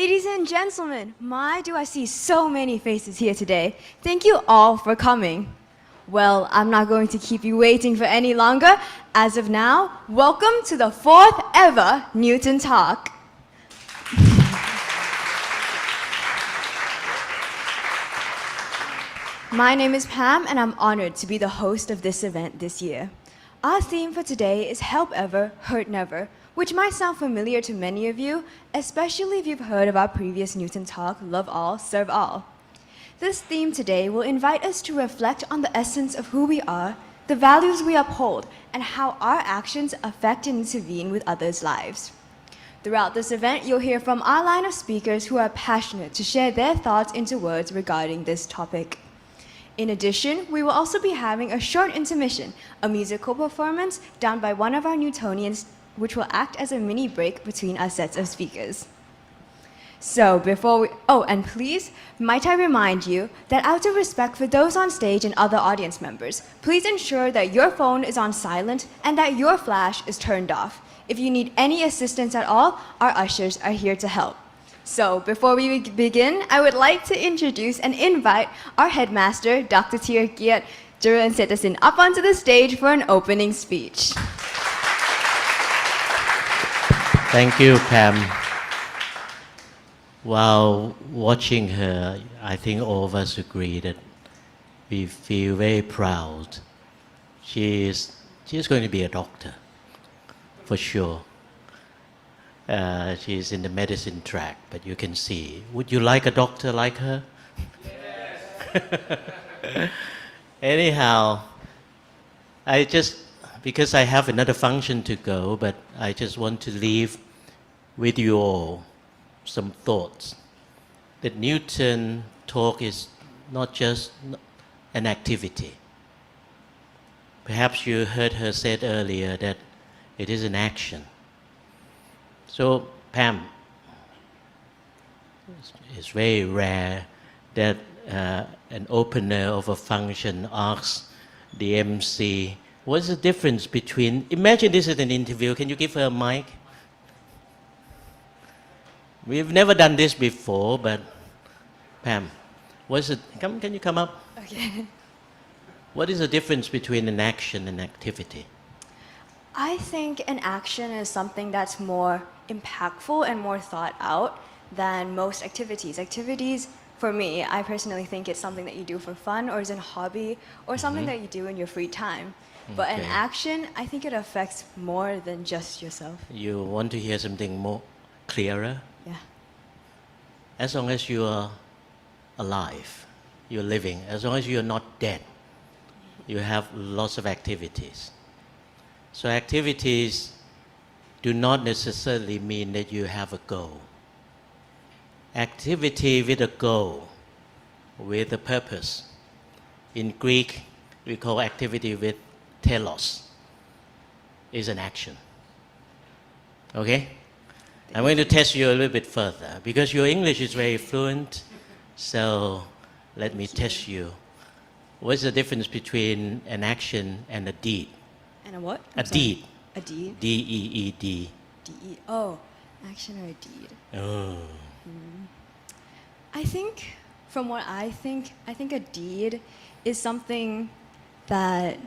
Ladies and gentlemen, my do I see so many faces here today. Thank you all for coming. Well, I'm not going to keep you waiting for any longer. As of now, welcome to the 4th ever Newton Talk. My name is Pam, and I'm honored to be the host of this event this year. Our theme for today is Help Ever, Hurt Never, which might sound familiar to many of you, especially if you've heard of our previous Newton Talk, Love All, Serve All. This theme today will invite us to reflect on the essence of who we are, the values we uphold, and how our actions affect and intervene with others' lives. Throughout this event, you'll hear from our line of speakers who are passionate to share their thoughts into words regarding this topic. In addition, we will also be having a short intermission, a musical performance done by one of our Newtonians, which will act as a mini break between our sets of speakers. So and please, might I remind you that out of respect for those on stage and other audience members, please ensure that your phone is on silent and that your flash is turned off. If you need any assistance at all, our ushers are here to help. So before we begin, I would like to introduce and invite our headmaster, Dr.T, Jirasin, up onto the stage for an opening speech. Thank you, Pam. While watching her, I think all of us agree that we feel very proud. She is going to be a doctor, for sure. She's in the medicine track, but you can see. Would you like a doctor like her? Yes. Anyhow, because I have another function to go, but I just want to leave with you all some thoughts. That Newton Talk is not just an activity. Perhaps you heard her said earlier that it is an action. So, Pam, it's very rare that an opener of a function asks the MC, what's the difference between, imagine this is an interview, can you give her a mic? We've never done this before, but Pam, can you come up? Okay. What is the difference between an action and activity? I think an action is something that's more impactful and more thought out than most activities. Activities, for me, I personally think it's something that you do for fun or as a hobby or something that you do in your free time. But an action, I think it affects more than just yourself. You want to hear something more clearer? Yeah. As long as you are alive, you're living, as long as you're not dead, you have lots of activities. So activities do not necessarily mean that you have a goal. Activity with a goal, with a purpose. In Greek, we call activity with telos, is an action. Okay? I'm going to test you a little bit further because your English is very fluent, so let me test you. What's the difference between an action and a deed? And a what? A deed. A deed? D-E-E-D. D-E. Oh, action or a deed. Oh. I think, from what I think a deed is something that,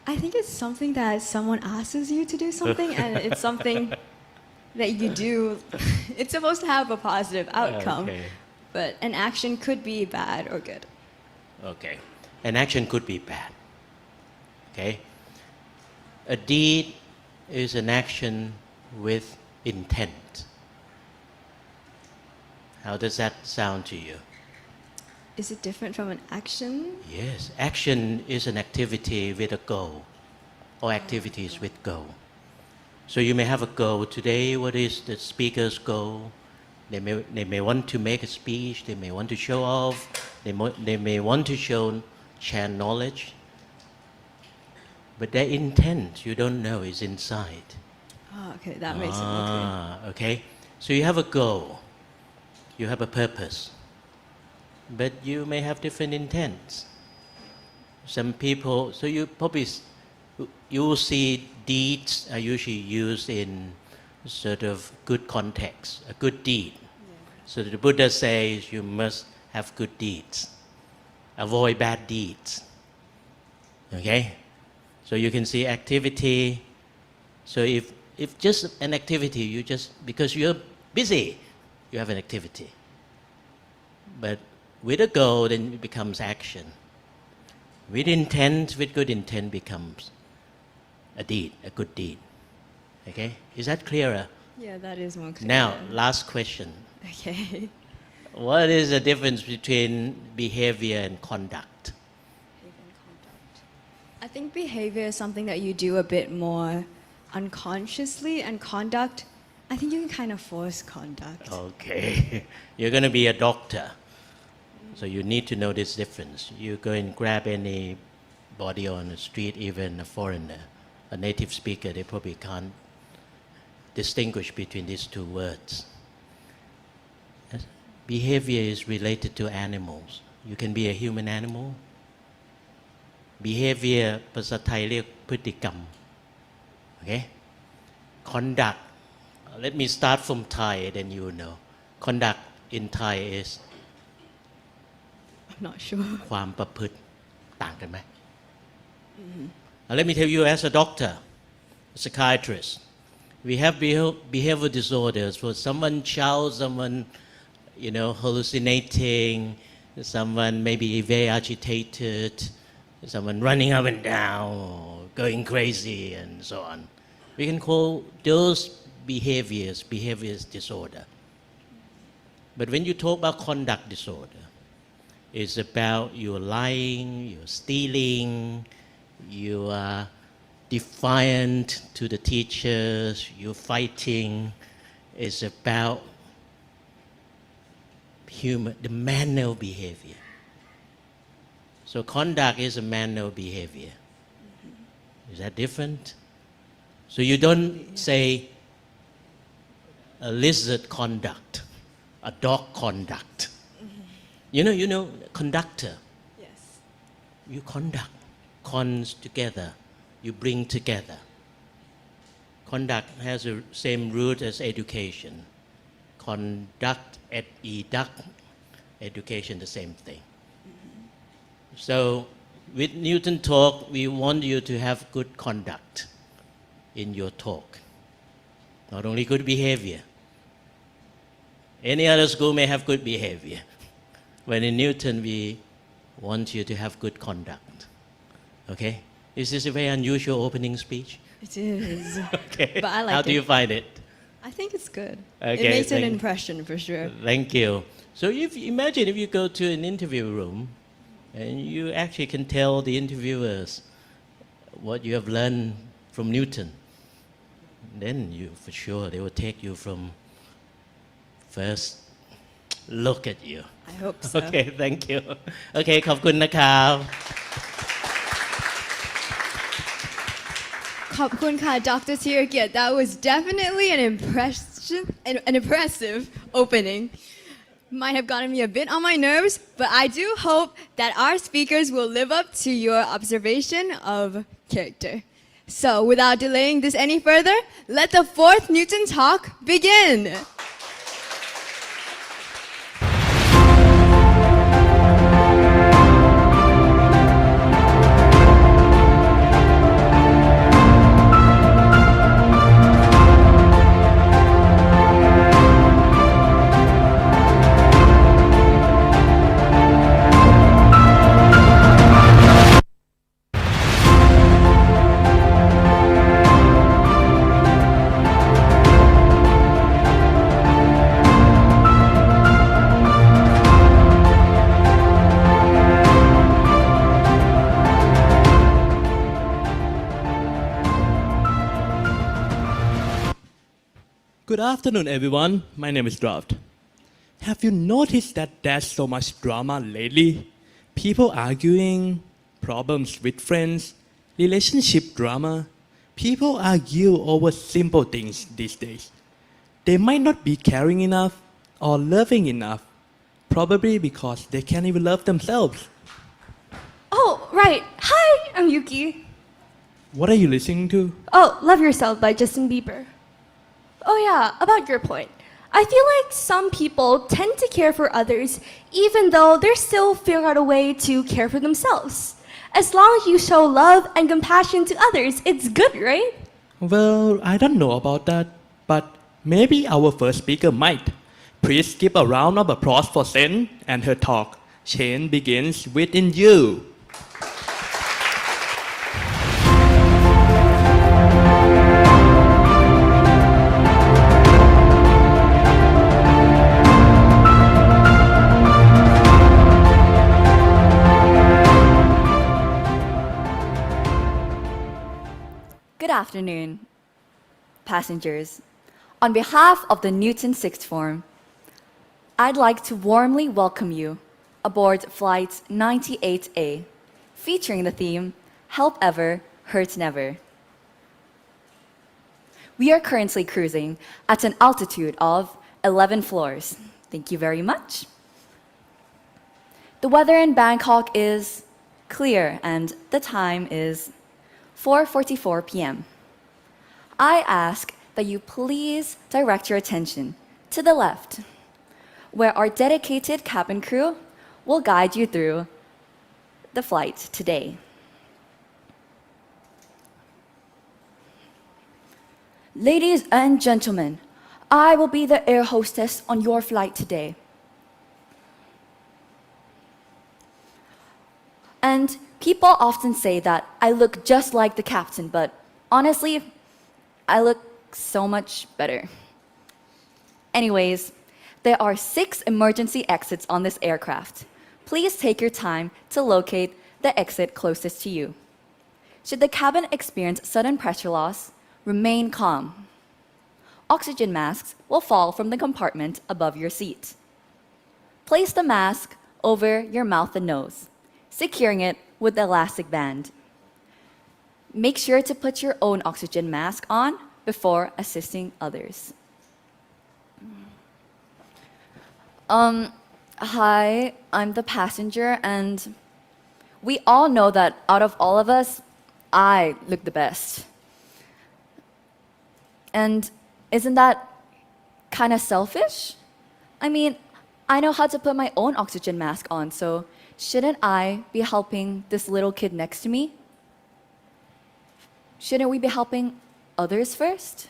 I think it's something that someone asks you to do something and it's something that you do. It's supposed to have a positive outcome, Okay. but an action could be bad or good. Okay. An action could be bad. Okay? A deed is an action with intent. How does that sound to you? Is it different from an action? Yes. Action is an activity with a goal, or activities with goal. So you may have a goal today. What is the speaker's goal? They may want to make a speech. They may want to show off. They may want to share knowledge. But their intent, you don't know, is inside. Oh, okay, that makes it more clear. Okay. So you have a goal. You have a purpose. But you may have different intents. Some people, so you will see deeds are usually used in sort of good context, a good deed. So the Buddha says you must have good deeds, avoid bad deeds. Okay? So you can see activity. So if just an activity, you just, because you're busy, you have an activity. But with a goal, then it becomes action. With intent, with good intent becomes a deed, a good deed. Okay? Is that clearer? Yeah, that is more clear. Now, last question. Okay. What is the difference between behavior and conduct? I think behavior is something that you do a bit more unconsciously, and conduct, I think you can kind of force conduct. Okay. You're going to be a doctor. So you need to know this difference. You go and grab anybody on the street, even a foreigner, a native speaker, they probably can't distinguish between these two words. Behavior is related to animals. You can be a human animal. Behavior ภาษาไทยเรียกพฤติกรรม Okay? Conduct. Let me start from Thai, then you will know. Conduct in Thai is I'm not sure. ความประพฤติต่างกันไหม Now let me tell you, as a doctor, a psychiatrist, we have behavior disorders. For someone shouts, someone, hallucinating, someone maybe very agitated, someone running up and down, or going crazy, and so on. We can call those behaviors disorder. But when you talk about conduct disorder, it's about you're lying, you're stealing, you are defiant to the teachers, you're fighting. It's about the manual behavior. So conduct is a manual behavior. Is that different? So you don't say a lizard conduct, a dog conduct. You know, conductor. Yes. You conduct, cons together, you bring together. Conduct has the same root as education. Conduct, educt, education, the same thing. So with Newton talk, we want you to have good conduct in your talk. Not only good behavior. Any other school may have good behavior. When in Newton, we want you to have good conduct. Okay? Is this a very unusual opening speech? It is. Okay. But I like How it. do you find it? I think it's good. Okay, It makes an impression for sure. Thank you. So imagine if you go to an interview room and you actually can tell the interviewers what you have learned from Newton. Then for sure they will take you from first look at you. I hope so. Okay, thank you. Okay, ขอบคุณนะครับ ขอบคุณค่ะ Dr. T. That was definitely an impressive opening. Might have gotten me a bit on my nerves, but I do hope that our speakers will live up to your observation of character. So without delaying this any further, let the fourth Newton talk begin. Good afternoon, everyone. My name is Draft. Have you noticed that there's so much drama lately? People arguing, problems with friends, relationship drama. People argue over simple things these days. They might not be caring enough or loving enough, probably because they can't even love themselves. Oh, right. Hi, I'm Yuki. What are you listening to? Oh, Love Yourself by Justin Bieber. Oh yeah, about your point. I feel like some people tend to care for others even though they're still figuring out a way to care for themselves. As long as you show love and compassion to others, it's good, right? Well, I don't know about that, but maybe our first speaker might. Please give a round of applause for Sen and her talk. Change begins within you. Good afternoon, passengers. On behalf of the Newton Sixth Form, I'd like to warmly welcome you aboard Flight 98A, featuring the theme, Help Ever, Hurt Never. We are currently cruising at an altitude of 11 floors. Thank you very much. The weather in Bangkok is clear and the time is 4:44 p.m. I ask that you please direct your attention to the left, where our dedicated cabin crew will guide you through the flight today. Ladies and gentlemen, I will be the air hostess on your flight today. And people often say that I look just like the captain, but honestly, I look so much better. Anyways, there are 6 emergency exits on this aircraft. Please take your time to locate the exit closest to you. Should the cabin experience sudden pressure loss, remain calm. Oxygen masks will fall from the compartment above your seat. Place the mask over your mouth and nose, securing it with the elastic band. Make sure to put your own oxygen mask on before assisting others. Hi, I'm the passenger, and we all know that out of all of us, I look the best. And isn't that kind of selfish? I mean, I know how to put my own oxygen mask on, so shouldn't I be helping this little kid next to me? Shouldn't we be helping others first?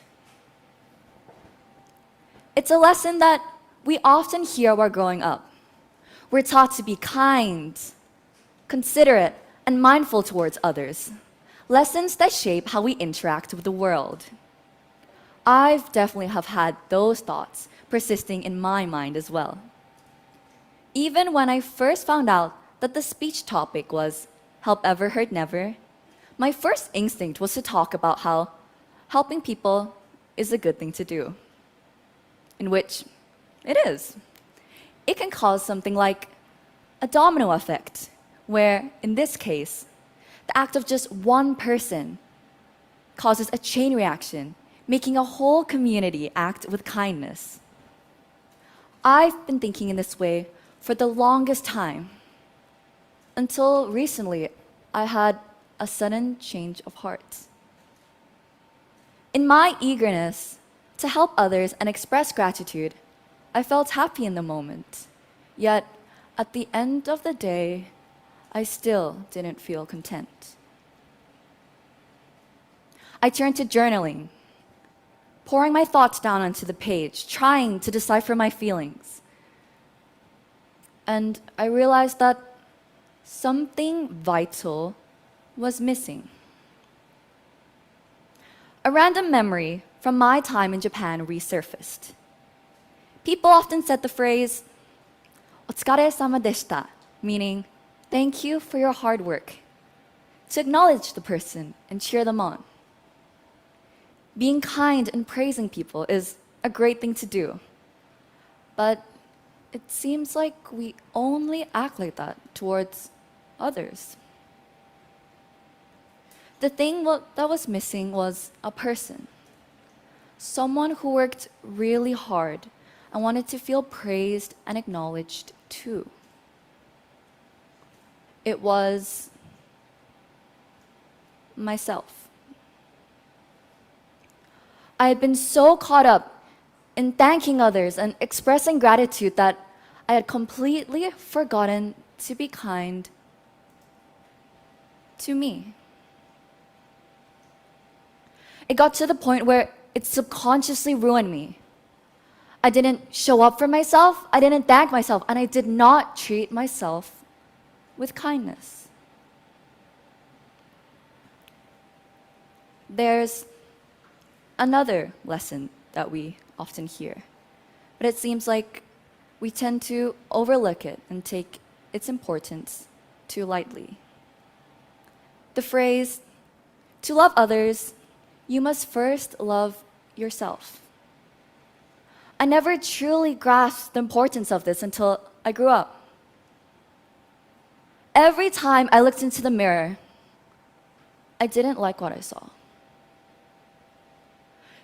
It's a lesson that we often hear while growing up. We're taught to be kind, considerate, and mindful towards others. Lessons that shape how we interact with the world. I've definitely have had those thoughts persisting in my mind as well. Even when I first found out that the speech topic was help ever, hurt never, my first instinct was to talk about how helping people is a good thing to do. In which it is. It can cause something like a domino effect, where in this case, the act of just one person causes a chain reaction, making a whole community act with kindness. I've been thinking in this way for the longest time, until recently I had a sudden change of heart. In my eagerness to help others and express gratitude, I felt happy in the moment. Yet, at the end of the day, I still didn't feel content. I turned to journaling, pouring my thoughts down onto the page, trying to decipher my feelings. And I realized that something vital was missing. A random memory from my time in Japan resurfaced. People often said the phrase, "Otsukaresama deshita," meaning, "Thank you for your hard work," to acknowledge the person and cheer them on. Being kind and praising people is a great thing to do. But it seems like we only act like that towards others. The thing that was missing was a person. Someone who worked really hard and wanted to feel praised and acknowledged too. It was myself. I had been so caught up in thanking others and expressing gratitude that I had completely forgotten to be kind to me. It got to the point where it subconsciously ruined me. I didn't show up for myself, I didn't thank myself, and I did not treat myself with kindness. There's another lesson that we often hear, but it seems like we tend to overlook it and take its importance too lightly. The phrase, "To love others, you must first love yourself." I never truly grasped the importance of this until I grew up. Every time I looked into the mirror, I didn't like what I saw.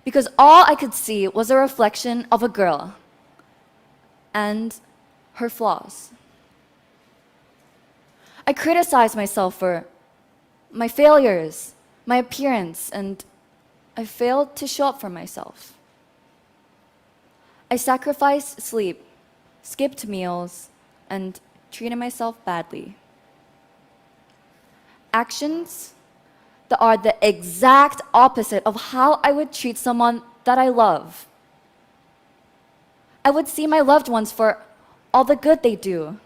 Because all I could see was a reflection of a girl and her flaws. I criticized myself for my failures, my appearance, and I failed to show up for myself. I sacrificed sleep, skipped meals, and treated myself badly. Actions that are the exact opposite of how I would treat someone that I love. I would see my loved ones for all the good they do,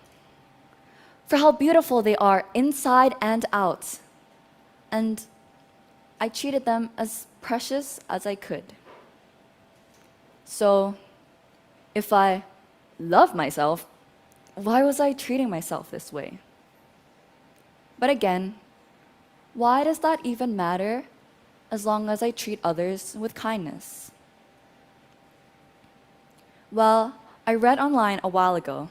for how beautiful they are inside and out, and I treated them as precious as I could. So, if I love myself, why was I treating myself this way? But again, why does that even matter as long as I treat others with kindness? Well, I read online a while ago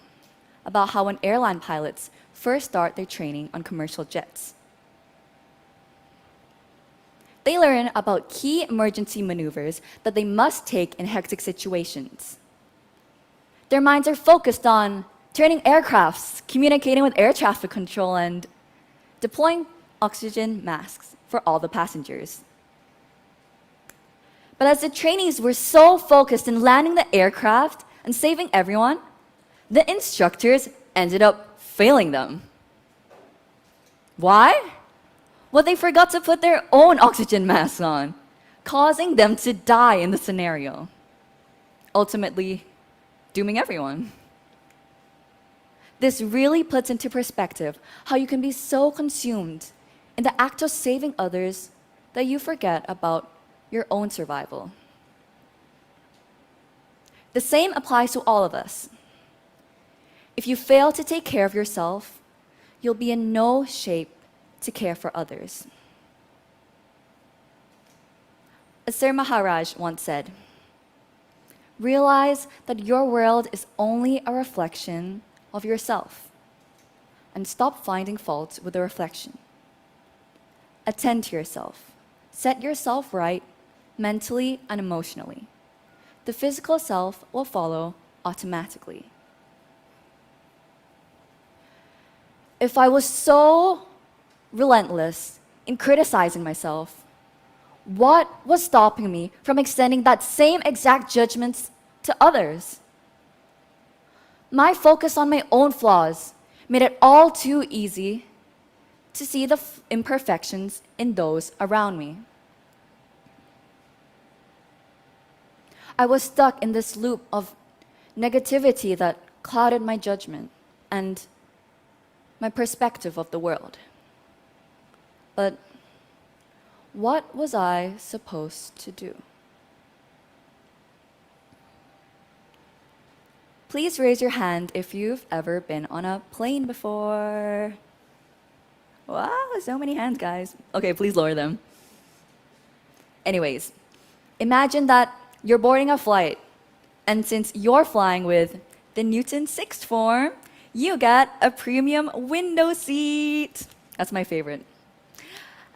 about how when airline pilots first start their training on commercial jets, they learn about key emergency maneuvers that they must take in hectic situations. Their minds are focused on turning aircrafts, communicating with air traffic control, and deploying oxygen masks for all the passengers. But as the trainees were so focused in landing the aircraft and saving everyone, the instructors ended up failing them. Why? Well, they forgot to put their own oxygen masks on, causing them to die in the scenario, ultimately dooming everyone. This really puts into perspective how you can be so consumed in the act of saving others that you forget about your own survival. The same applies to all of us. If you fail to take care of yourself, you'll be in no shape to care for others. As Sir Maharaj once said, realize that your world is only a reflection of yourself, and stop finding fault with the reflection. Attend to yourself. Set yourself right mentally and emotionally. The physical self will follow automatically. If I was so relentless in criticizing myself, what was stopping me from extending that same exact judgments to others? My focus on my own flaws made it all too easy to see the imperfections in those around me. I was stuck in this loop of negativity that clouded my judgment and my perspective of the world. But what was I supposed to do? Please raise your hand if you've ever been on a plane before. Wow, so many hands, guys. Okay, please lower them. Anyways, imagine that you're boarding a flight, and since you're flying with the Newton sixth form, you got a premium window seat. That's my favorite.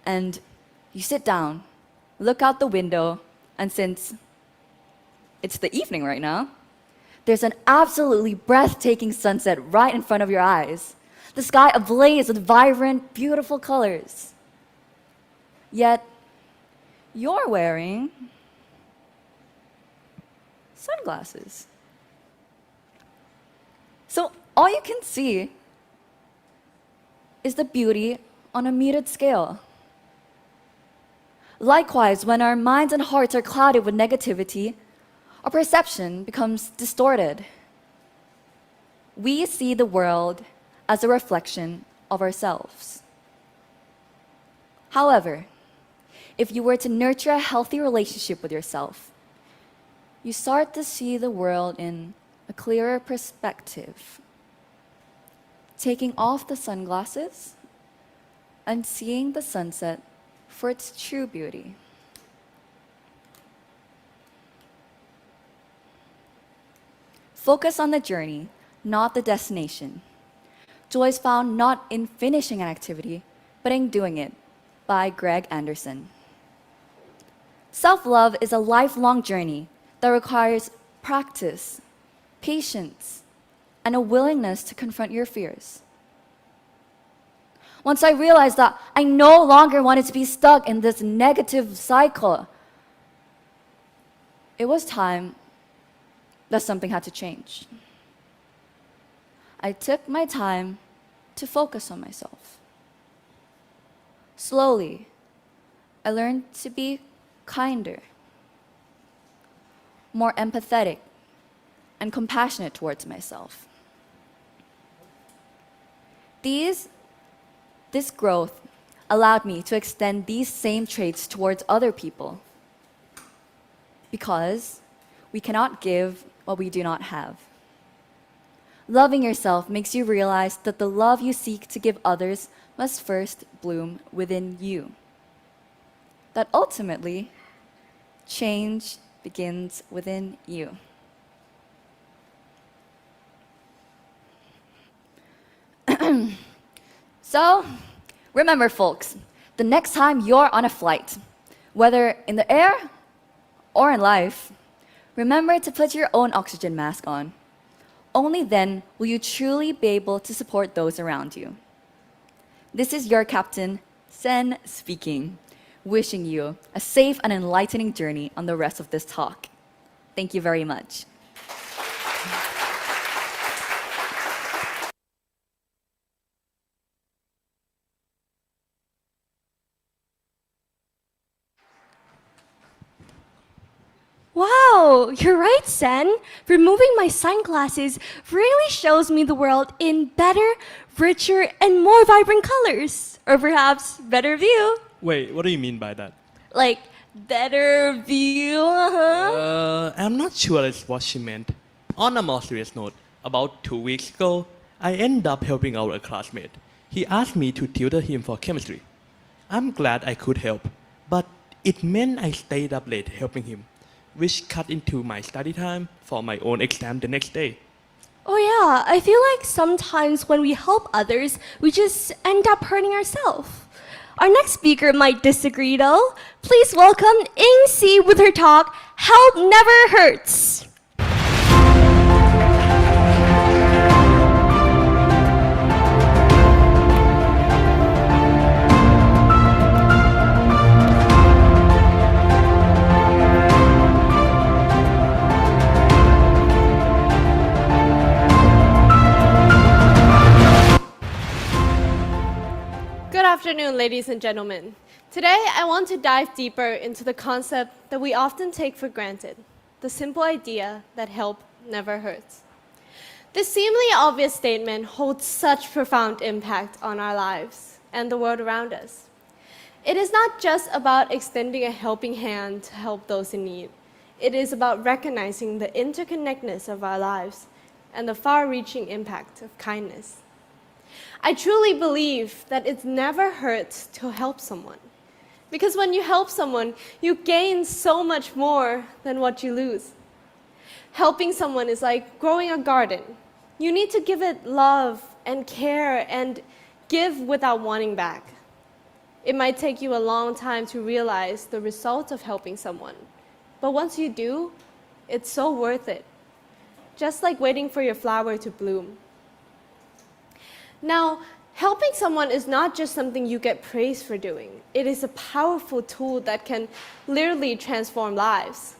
And you sit down, look out the window, and since it's the evening right now, there's an absolutely breathtaking sunset right in front of your eyes. The sky ablaze with vibrant, beautiful colors. Yet, you're wearing sunglasses. So all you can see is the beauty on a muted scale. Likewise, when our minds and hearts are clouded with negativity, our perception becomes distorted. We see the world as a reflection of ourselves. However, if you were to nurture a healthy relationship with yourself, you start to see the world in a clearer perspective, taking off the sunglasses and seeing the sunset for its true beauty. Focus on the journey, not the destination. Joy is found not in finishing an activity, but in doing it, by Greg Anderson. Self-love is a lifelong journey that requires practice, patience, and a willingness to confront your fears. Once I realized that I no longer wanted to be stuck in this negative cycle, it was time that something had to change. I took my time to focus on myself. Slowly, I learned to be kinder, more empathetic, and compassionate towards myself. This growth allowed me to extend these same traits towards other people, because we cannot give what we do not have. Loving yourself makes you realize that the love you seek to give others must first bloom within you. That ultimately, change begins within you. So, remember folks, the next time you're on a flight, whether in the air or in life, remember to put your own oxygen mask on. Only then will you truly be able to support those around you. This is your captain, Sen, speaking, wishing you a safe and enlightening journey on the rest of this talk. Thank you very much. Wow, you're right, Sen. Removing my sunglasses really shows me the world in better, richer, and more vibrant colors. Or perhaps better view. Wait, what do you mean by that? Like, better view, I'm not sure that's what she meant. On a more serious note, about 2 weeks ago, I ended up helping out a classmate. He asked me to tutor him for chemistry. I'm glad I could help, but it meant I stayed up late helping him, which cut into my study time for my own exam the next day. Oh yeah, I feel like sometimes when we help others, we just end up hurting ourselves. Our next speaker might disagree though. Please welcome IngC with her talk, Help Never Hurts. Good afternoon, ladies and gentlemen. Today, I want to dive deeper into the concept that we often take for granted, the simple idea that help never hurts. This seemingly obvious statement holds such profound impact on our lives and the world around us. It is not just about extending a helping hand to help those in need. It is about recognizing the interconnectedness of our lives and the far-reaching impact of kindness. I truly believe that it never hurts to help someone. Because when you help someone, you gain so much more than what you lose. Helping someone is like growing a garden. You need to give it love and care and give without wanting back. It might take you a long time to realize the result of helping someone. But once you do, it's so worth it. Just like waiting for your flower to bloom. Now, helping someone is not just something you get praised for doing. It is a powerful tool that can literally transform lives.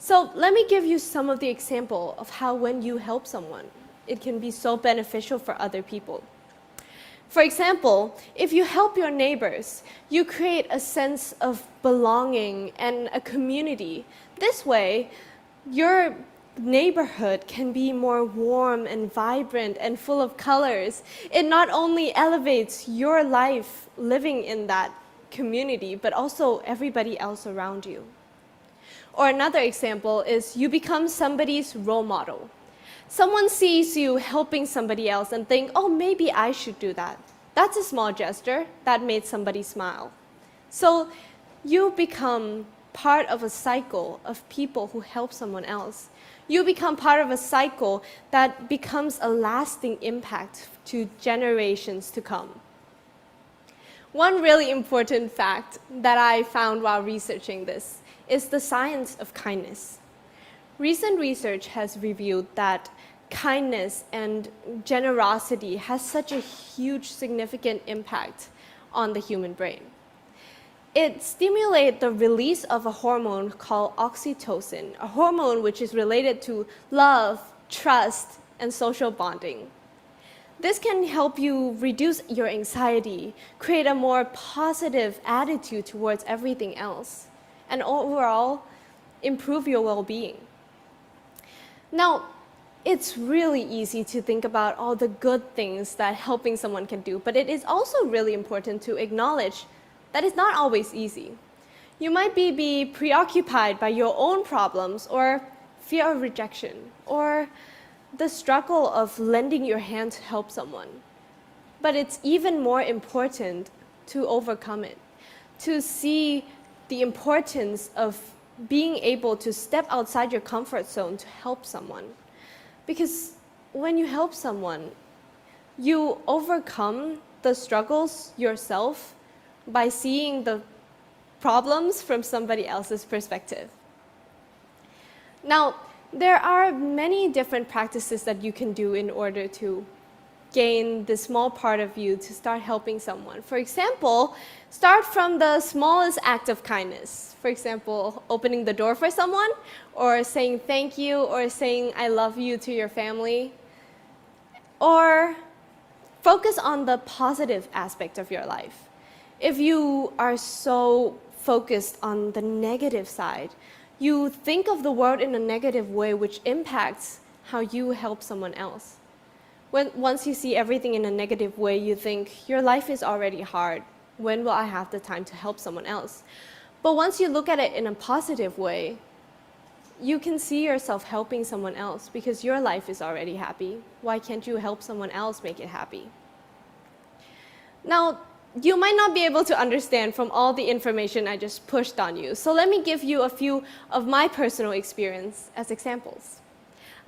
So let me give you some of the example of how when you help someone, it can be so beneficial for other people. For example, if you help your neighbors, you create a sense of belonging and a community. This way, your neighborhood can be more warm and vibrant and full of colors. It not only elevates your life living in that community, but also everybody else around you. Or another example is you become somebody's role model. Someone sees you helping somebody else and think, oh, maybe I should do that. That's a small gesture that made somebody smile. So you become part of a cycle of people who help someone else. You become part of a cycle that becomes a lasting impact to generations to come. One really important fact that I found while researching this is the science of kindness. Recent research has revealed that kindness and generosity has such a huge, significant impact on the human brain. It stimulates the release of a hormone called oxytocin, a hormone which is related to love, trust, and social bonding. This can help you reduce your anxiety, create a more positive attitude towards everything else, and overall, improve your well-being. Now, it's really easy to think about all the good things that helping someone can do, but it is also really important to acknowledge that it's not always easy. You might be preoccupied by your own problems or fear of rejection or the struggle of lending your hand to help someone. But it's even more important to overcome it, to see the importance of being able to step outside your comfort zone to help someone. Because when you help someone, you overcome the struggles yourself by seeing the problems from somebody else's perspective. Now, there are many different practices that you can do in order to gain the small part of you to start helping someone. For example, start from the smallest act of kindness. For example, opening the door for someone, or saying thank you, or saying I love you to your family. Or focus on the positive aspect of your life. If you are so focused on the negative side, you think of the world in a negative way, which impacts how you help someone else. Once you see everything in a negative way, you think, your life is already hard. When will I have the time to help someone else? But once you look at it in a positive way, you can see yourself helping someone else because your life is already happy. Why can't you help someone else make it happy? Now, you might not be able to understand from all the information I just pushed on you. So let me give you a few of my personal experience as examples.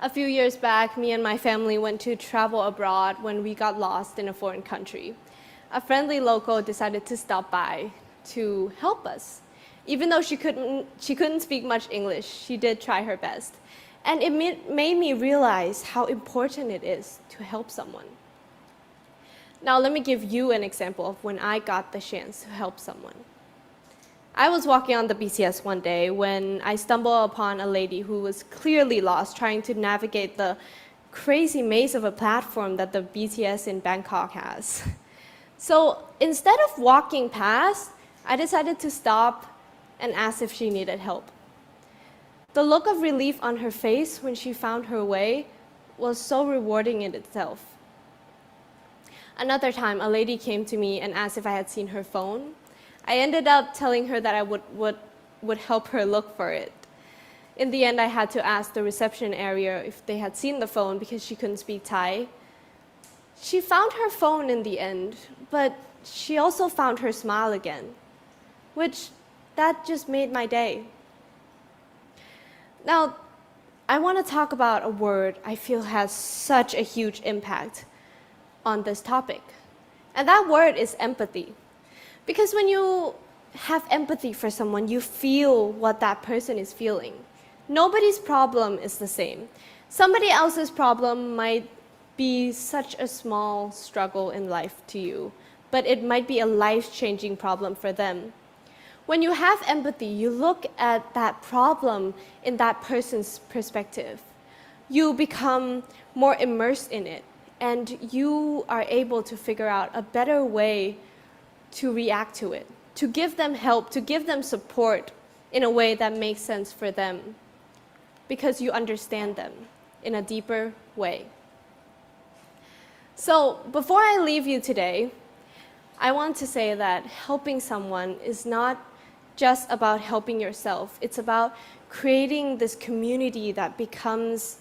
A few years back, me and my family went to travel abroad when we got lost in a foreign country. A friendly local decided to stop by to help us. Even though she couldn't speak much English, she did try her best. And it made me realize how important it is to help someone. Now let me give you an example of when I got the chance to help someone. I was walking on the BTS one day when I stumbled upon a lady who was clearly lost trying to navigate the crazy maze of a platform that the BTS in Bangkok has. So instead of walking past, I decided to stop and ask if she needed help. The look of relief on her face when she found her way was so rewarding in itself. Another time, a lady came to me and asked if I had seen her phone. I ended up telling her that I would help her look for it. In the end, I had to ask the reception area if they had seen the phone because she couldn't speak Thai. She found her phone in the end, but she also found her smile again, which that just made my day. Now, I want to talk about a word I feel has such a huge impact on this topic. And that word is empathy. Because when you have empathy for someone, you feel what that person is feeling. Nobody's problem is the same. Somebody else's problem might be such a small struggle in life to you, but it might be a life-changing problem for them. When you have empathy, you look at that problem in that person's perspective. You become more immersed in it, and you are able to figure out a better way to react to it, to give them help, to give them support in a way that makes sense for them, because you understand them in a deeper way. So before I leave you today, I want to say that helping someone is not just about helping yourself. It's about creating this community that becomes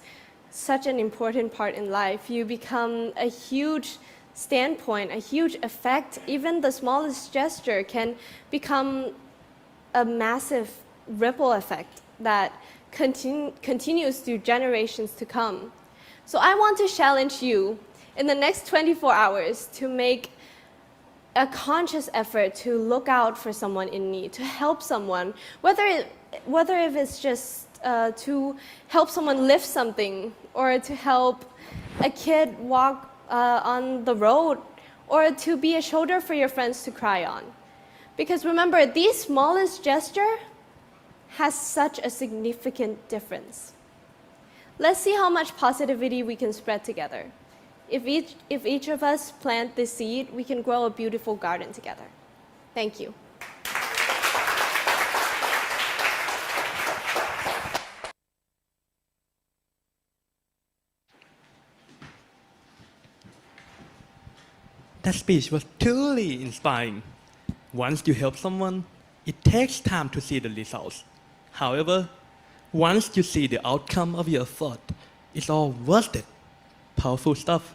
such an important part in life. You become a huge standpoint, a huge effect. Even the smallest gesture can become a massive ripple effect that continues through generations to come. So I want to challenge you in the next 24 hours to make a conscious effort to look out for someone in need, to help someone, whether if it's just to help someone lift something, or to help a kid walk on the road, or to be a shoulder for your friends to cry on. Because remember, the smallest gesture has such a significant difference. Let's see how much positivity we can spread together. If each of us plant this seed, we can grow a beautiful garden together. Thank you. That speech was truly inspiring. Once you help someone, it takes time to see the results. However, once you see the outcome of your effort, it's all worth it. Powerful stuff.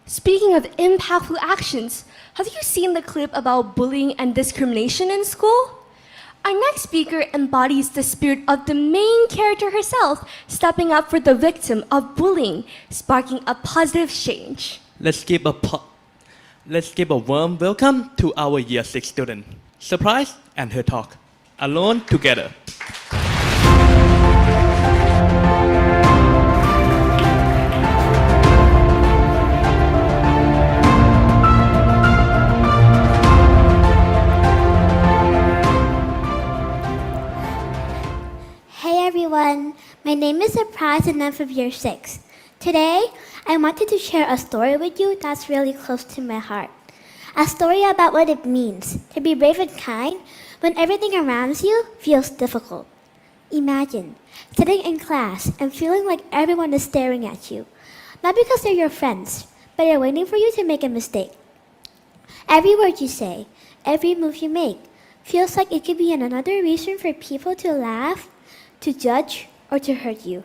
Speaking of impactful actions, have you seen the clip about bullying and discrimination in school? Our next speaker embodies the spirit of the main character herself, stepping up for the victim of bullying, sparking a positive change. Let's give a warm welcome to our Year 6 student, Surprise and her talk, Alone Together. Hey everyone, my name is Surprise and I'm from Year 6. Today, I wanted to share a story with you that's really close to my heart. A story about what it means to be brave and kind when everything around you feels difficult. Imagine sitting in class and feeling like everyone is staring at you, not because they're your friends, but they're waiting for you to make a mistake. Every word you say, every move you make, feels like it could be another reason for people to laugh, to judge, or to hurt you.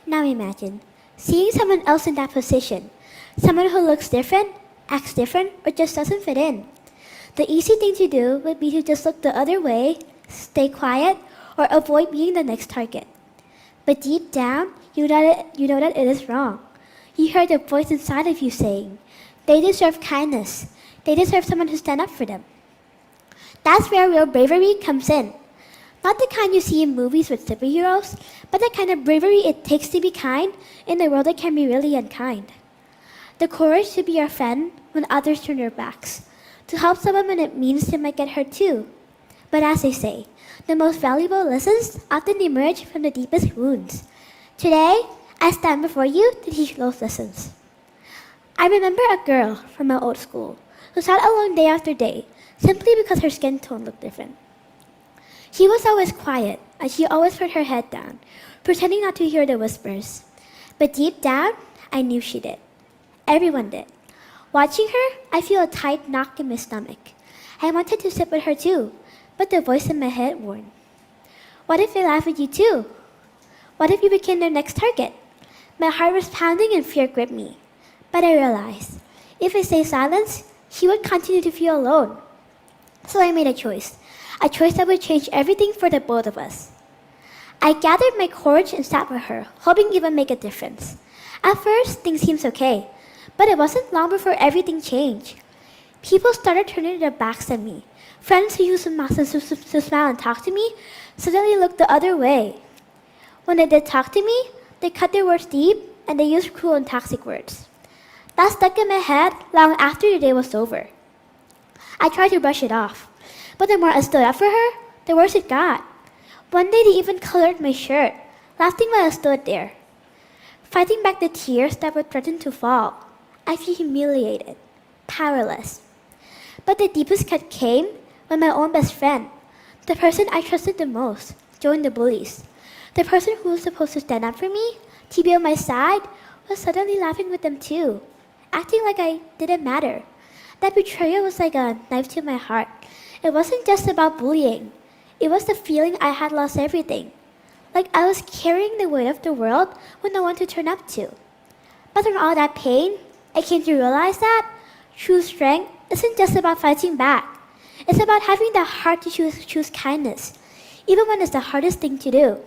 Now imagine seeing someone else in that position, someone who looks different, acts different, or just doesn't fit in. The easy thing to do would be to just look the other way, stay quiet, or avoid being the next target. But deep down, you know that it is wrong. You hear the voice inside of you saying, they deserve kindness. They deserve someone to stand up for them. That's where real bravery comes in. Not the kind you see in movies with superheroes, but the kind of bravery it takes to be kind in a world that can be really unkind. The courage to be your friend when others turn their backs, to help someone when it means they might get hurt too. But as they say, the most valuable lessons often emerge from the deepest wounds. Today, I stand before you to teach those lessons. I remember a girl from my old school who sat alone day after day simply because her skin tone looked different. She was always quiet, and she always put her head down, pretending not to hear the whispers. But deep down, I knew she did. Everyone did. Watching her, I feel a tight knock in my stomach. I wanted to sit with her too, but the voice in my head warned. What if they laugh at you too? What if you became their next target? My heart was pounding and fear gripped me. But I realized, if I stay silent, she would continue to feel alone. So I made a choice that would change everything for the both of us. I gathered my courage and sat with her, hoping it would make a difference. At first, things seemed okay, but it wasn't long before everything changed. People started turning their backs on me. Friends who used to smile and talk to me suddenly looked the other way. When they did talk to me, they cut their words deep and they used cruel and toxic words. That stuck in my head long after the day was over. I tried to brush it off, But the more I stood up for her, the worse it got. One day they even colored my shirt, laughing while I stood there. Fighting back the tears that would threaten to fall, I feel humiliated, powerless. But the deepest cut came when my own best friend, the person I trusted the most, joined the bullies. The person who was supposed to stand up for me, to be on my side, was suddenly laughing with them too, acting like I didn't matter. That betrayal was like a knife to my heart. It wasn't just about bullying. It was the feeling I had lost everything. Like I was carrying the weight of the world with no one to turn up to. But from all that pain, I came to realize that true strength isn't just about fighting back. It's about having the heart to choose kindness, even when it's the hardest thing to do.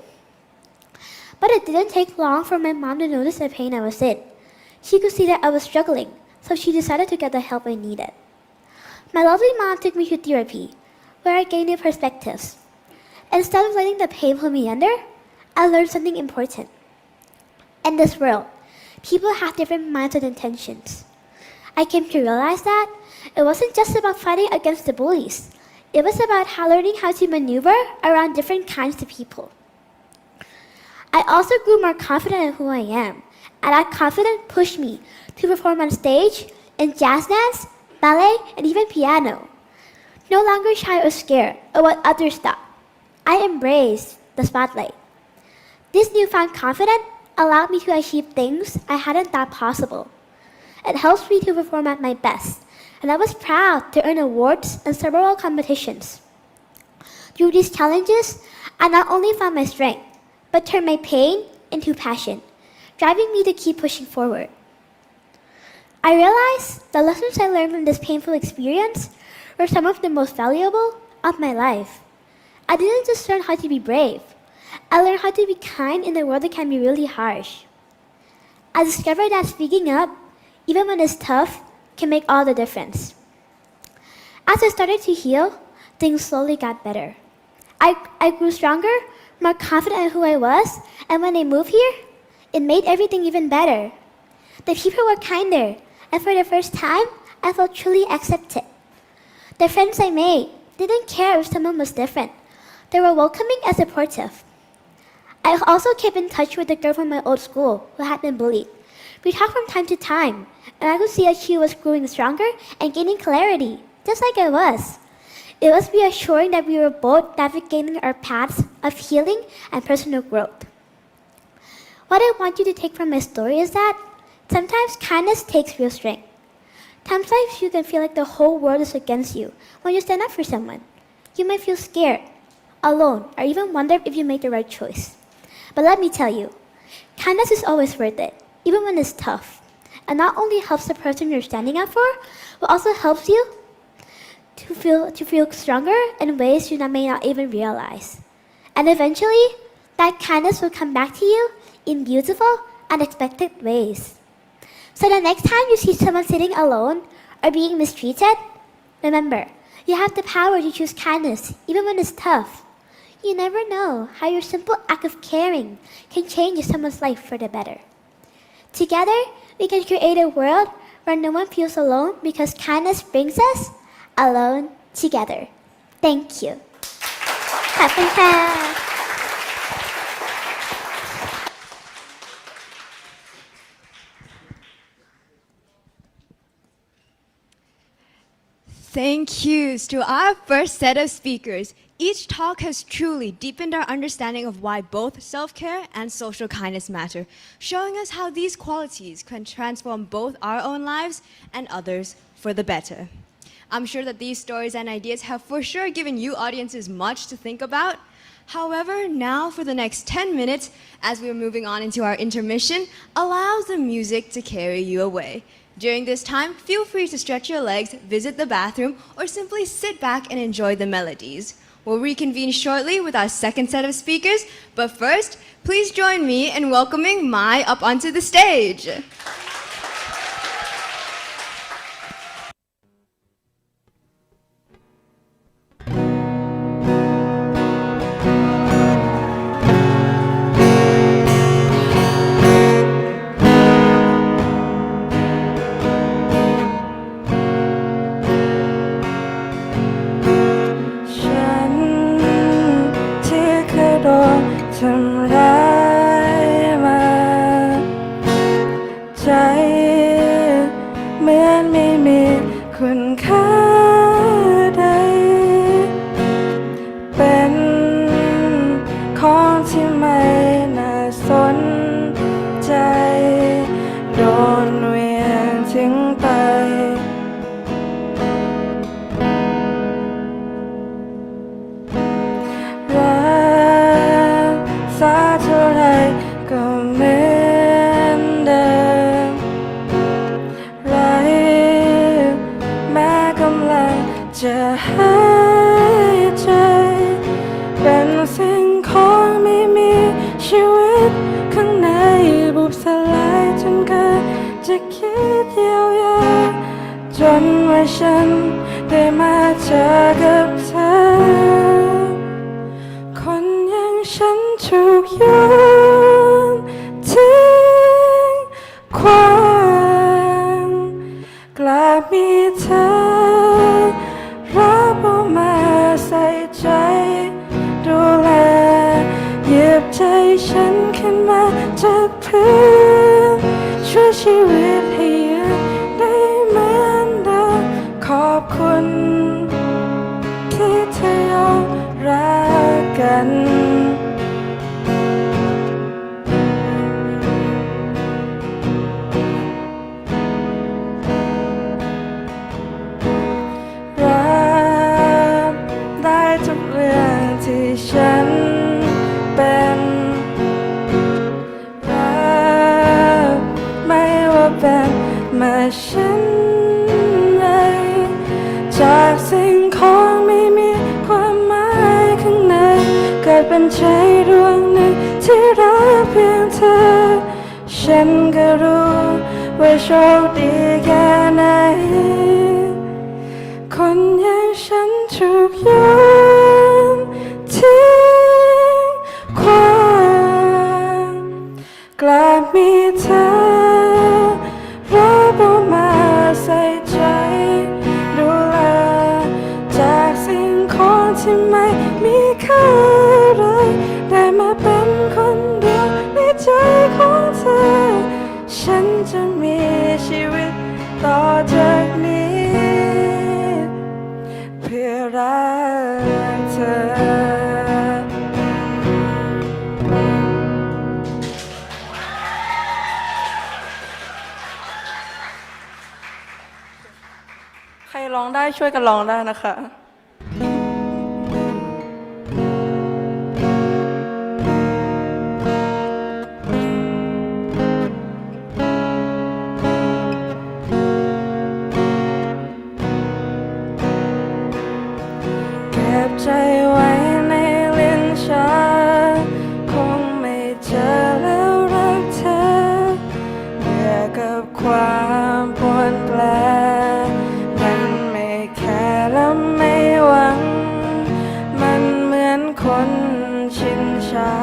But it didn't take long for my mom to notice the pain I was in. She could see that I was struggling, so she decided to get the help I needed. My lovely mom took me to therapy, where I gained new perspectives. Instead of letting the pain pull me under, I learned something important. In this world, people have different minds and intentions. I came to realize that it wasn't just about fighting against the bullies. It was about learning how to maneuver around different kinds of people. I also grew more confident in who I am, and that confidence pushed me to perform on stage, in jazz dance, ballet, and even piano. No longer shy or scared of what others thought. I embraced the spotlight. This newfound confidence allowed me to achieve things I hadn't thought possible. It helps me to perform at my best, and I was proud to earn awards in several competitions. Through these challenges, I not only found my strength, but turned my pain into passion, driving me to keep pushing forward. I realized the lessons I learned from this painful experience were some of the most valuable of my life. I didn't just learn how to be brave. I learned how to be kind in a world that can be really harsh. I discovered that speaking up, even when it's tough, can make all the difference. As I started to heal, things slowly got better. I grew stronger, more confident in who I was, and when I moved here, it made everything even better. The people were kinder, and for the first time, I felt truly accepted. The friends I made didn't care if someone was different. They were welcoming and supportive. I also kept in touch with the girl from my old school who had been bullied. We talked from time to time, and I could see that she was growing stronger and gaining clarity, just like I was. It was reassuring that we were both navigating our paths of healing and personal growth. What I want you to take from my story is that sometimes kindness takes real strength. Sometimes you can feel like the whole world is against you when you stand up for someone. You might feel scared, alone, or even wonder if you made the right choice. But let me tell you, kindness is always worth it, even when it's tough. And not only helps the person you're standing up for, but also helps you to feel stronger in ways you may not even realize. And eventually, that kindness will come back to you in beautiful, unexpected ways. So the next time you see someone sitting alone or being mistreated, remember, you have the power to choose kindness, even when it's tough. You never know how your simple act of caring can change someone's life for the better. Together, we can create a world where no one feels alone because kindness brings us alone together. Thank you. Happy Thank you to our first set of speakers. Each talk has truly deepened our understanding of why both self-care and social kindness matter, showing us how these qualities can transform both our own lives and others for the better. I'm sure that these stories and ideas have for sure given you audiences much to think about. However, now for the next 10 minutes, as we're moving on into our intermission, allow the music to carry you away. During this time, feel free to stretch your legs, visit the bathroom, or simply sit back and enjoy the melodies. We'll reconvene shortly with our second set of speakers, but first, please join me in welcoming Mai up onto the stage. ฉันได้มาเจอกับเธอคนอย่างฉันถูกโยนทิ้งขว้างกลับมีเธอรับเอามาใส่ใจดูแลหยิบใจฉันขึ้นมาจากพื้นช่วยชีวิตให้ยืนได้เหมือนเดิมขอบคุณที่เธอยอมรักกันรับได้ทุกเรื่องที่ฉันเป็นรับไม่ว่าเป็นมาฉันไหนจากสิ่งของไม่มีความหมายข้างในเกิดเป็นใจดวงหนึ่งที่รักเพียงเธอฉันก็รู้ว่าโชคดีแค่ไหนคนอย่างฉันถูกโยนทิ้งขว้างกลับมีเธอรับเอามาใส่ใจดูแลจากสิ่งของที่ไม่มีค่าอะไรได้มาเป็นคนเดียวในใจของเธอฉันจะมีชีวิตต่อจากนี้เพื่อรักเธอใครร้องได้ช่วยกันร้องได้นะคะเก็บใจไว้ในลิ้นชักคงไม่เจอแล้วรักเธอเบื่อกับความปวดแปลมันไม่แค่และไม่หวังมันเหมือนคนชินชา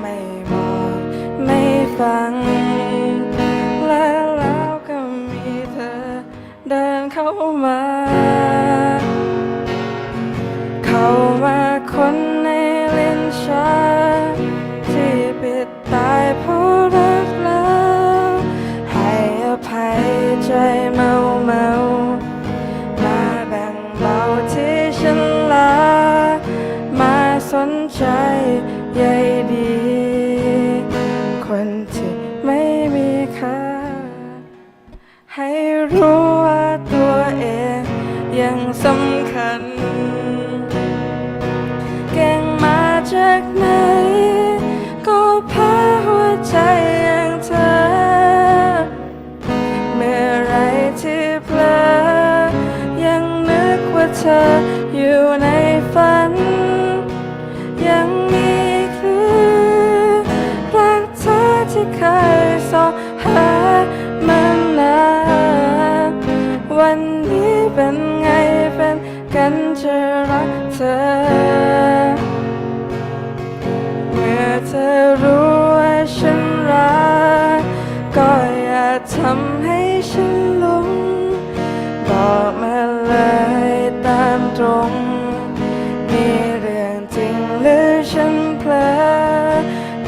ไม่มองไม่ฟังแล้วก็มีเธอเดินเข้ามาคนในลิ้นชักที่ปิดตายเพราะรักแล้วให้อภัยใจเมามาแบ่งเบาที่ฉันลามาสนใจใยดีคนที่ไม่มีค่าให้รู้ว่าตัวเองยังสำคัญเก่งมาจากไหนก็แพ้หัวใจอย่างเธอเมื่อไรที่เพลอยังนึกว่าเธออยู่ในฝันยังมีคือรักเธอที่เคยส่องหามานานวันนี้เป็นไงเป็นกันจะรักเธอเมื่อเธอรู้ว่าฉันรักก็อย่าทำให้ฉันหลงบอกมาเลยตามตรงมีเรื่องจริงหรือฉันเพลอ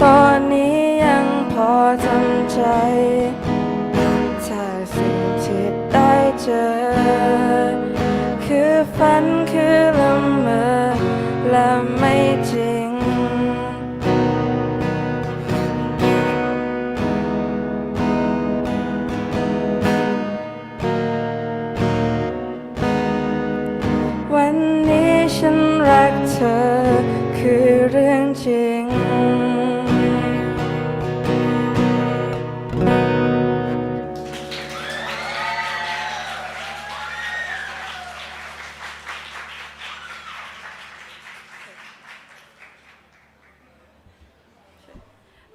ตอนนี้ยังพอทำใจถ้าสิ่งที่ได้เจอคือฝันคือละเมอและไม่จริงวันนี้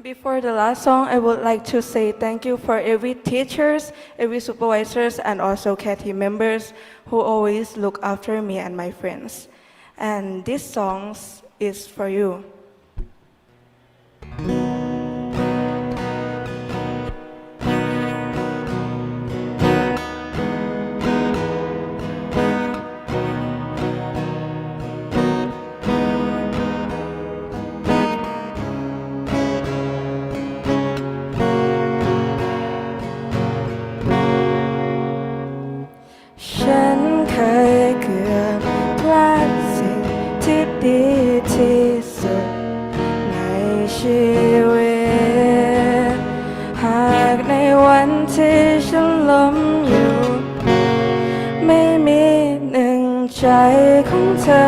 Before the last song, I would like to say thank you for every teachers, every supervisors, and also care team members who always look after me and my friends. And this song is for you. ฉันเคยเกือบพลาดสิ่งที่ดีที่สุดในชีวิตหากในวันที่ฉันล้มอยู่ไม่มีหนึ่งใจของเธอ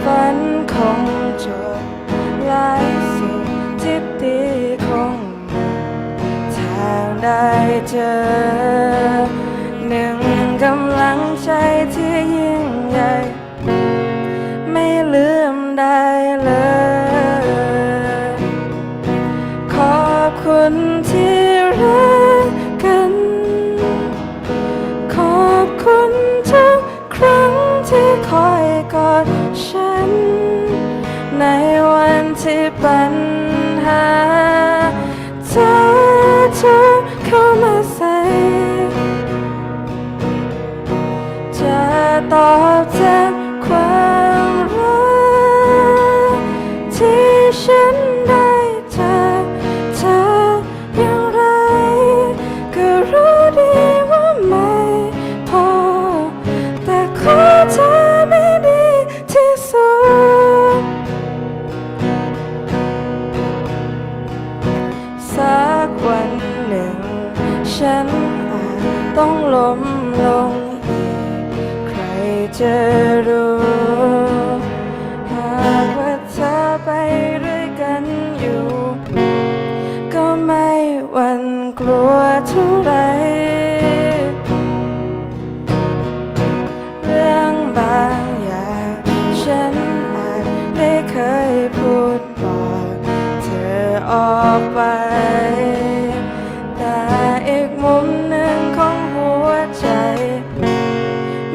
ฝันคงจบหลายสิ่งที่ดีคงทางได้เจอหนึ่งกำลังใจที่ยิ่งใหญ่ไม่ลืมได้เลยขอบคุณที่รักกันขอบคุณทุกครั้งที่คอยกอดฉันในวันที่ปัญหาเธอเข้ามาใส่จะตอบแทนความรักที่ฉันได้จากเธออย่างไรก็รู้ดีว่าไม่พอแต่ขอเธอไม่ดีที่สุดสักวันหนึ่งฉันอาจต้องล้มลงอีกใครจะรู้หากว่าเธอไปด้วยกันอยู่ก็ไม่หวั่นกลัวเท่าไรเรื่องบางอย่างฉันอาจได้เคยพูดบอกเธอออกไปแต่อีกมุมหนึ่งของหัวใจ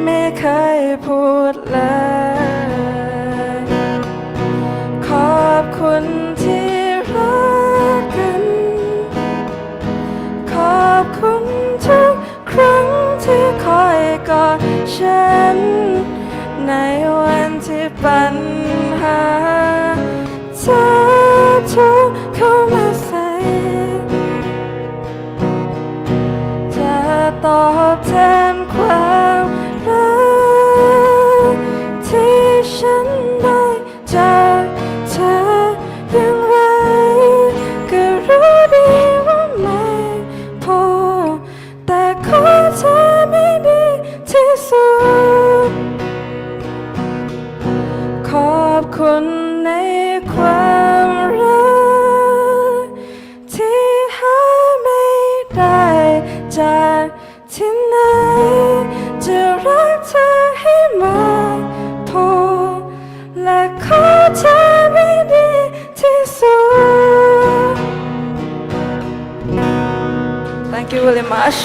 ไม่เคยพูดเลยขอบคุณที่รักกันขอบคุณทุกครั้งที่คอยกอดฉันในวันที่ปัญหาเธอทุกเข้ามาใส่จะตอบแทนความรักที่ฉันได้จากเธออย่างไรก็รู้ดีว่าไม่พอแต่ขอเธอไม่ดีที่สุดขอบคุณในความรักที่หาไม่ได้จากที่ไหนจะรักเธอให้มากพอและขอเธอไม่ดีที่สุด Thank you very much.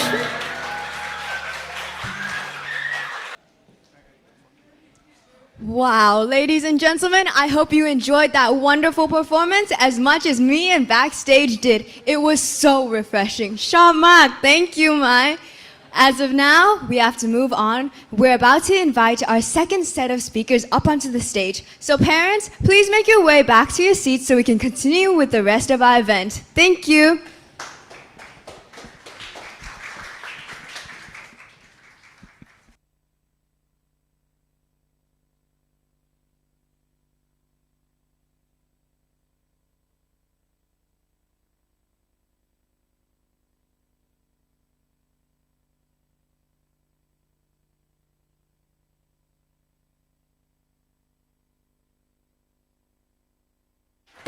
Wow, ladies and gentlemen, I hope you enjoyed that wonderful performance as much as me and backstage did. It was so refreshing. Shamak, thank you, Mai. As of now, we have to move on. We're about to invite our second set of speakers up onto the stage. So parents, please make your way back to your seats so we can continue with the rest of our event. Thank you.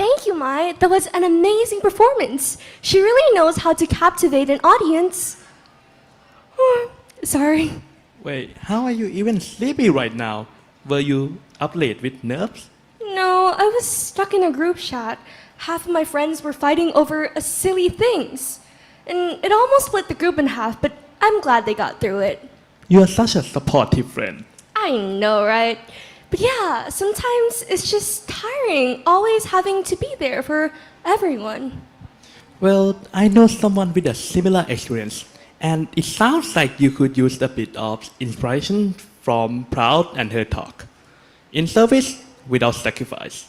Thank you, Mai. That was an amazing performance. She really knows how to captivate an audience. Sorry. Wait, how are you even sleepy right now? Were you up late with nerves? I was stuck in a group chat. Half of my friends were fighting over silly things. And it almost split the group in half, but I'm glad they got through it. You are such a supportive friend. I know, right? But yeah, sometimes it's just tiring always having to be there for everyone. Well, I know someone with a similar experience, and it sounds like you could use a bit of inspiration from Proud and her talk. In service without sacrifice.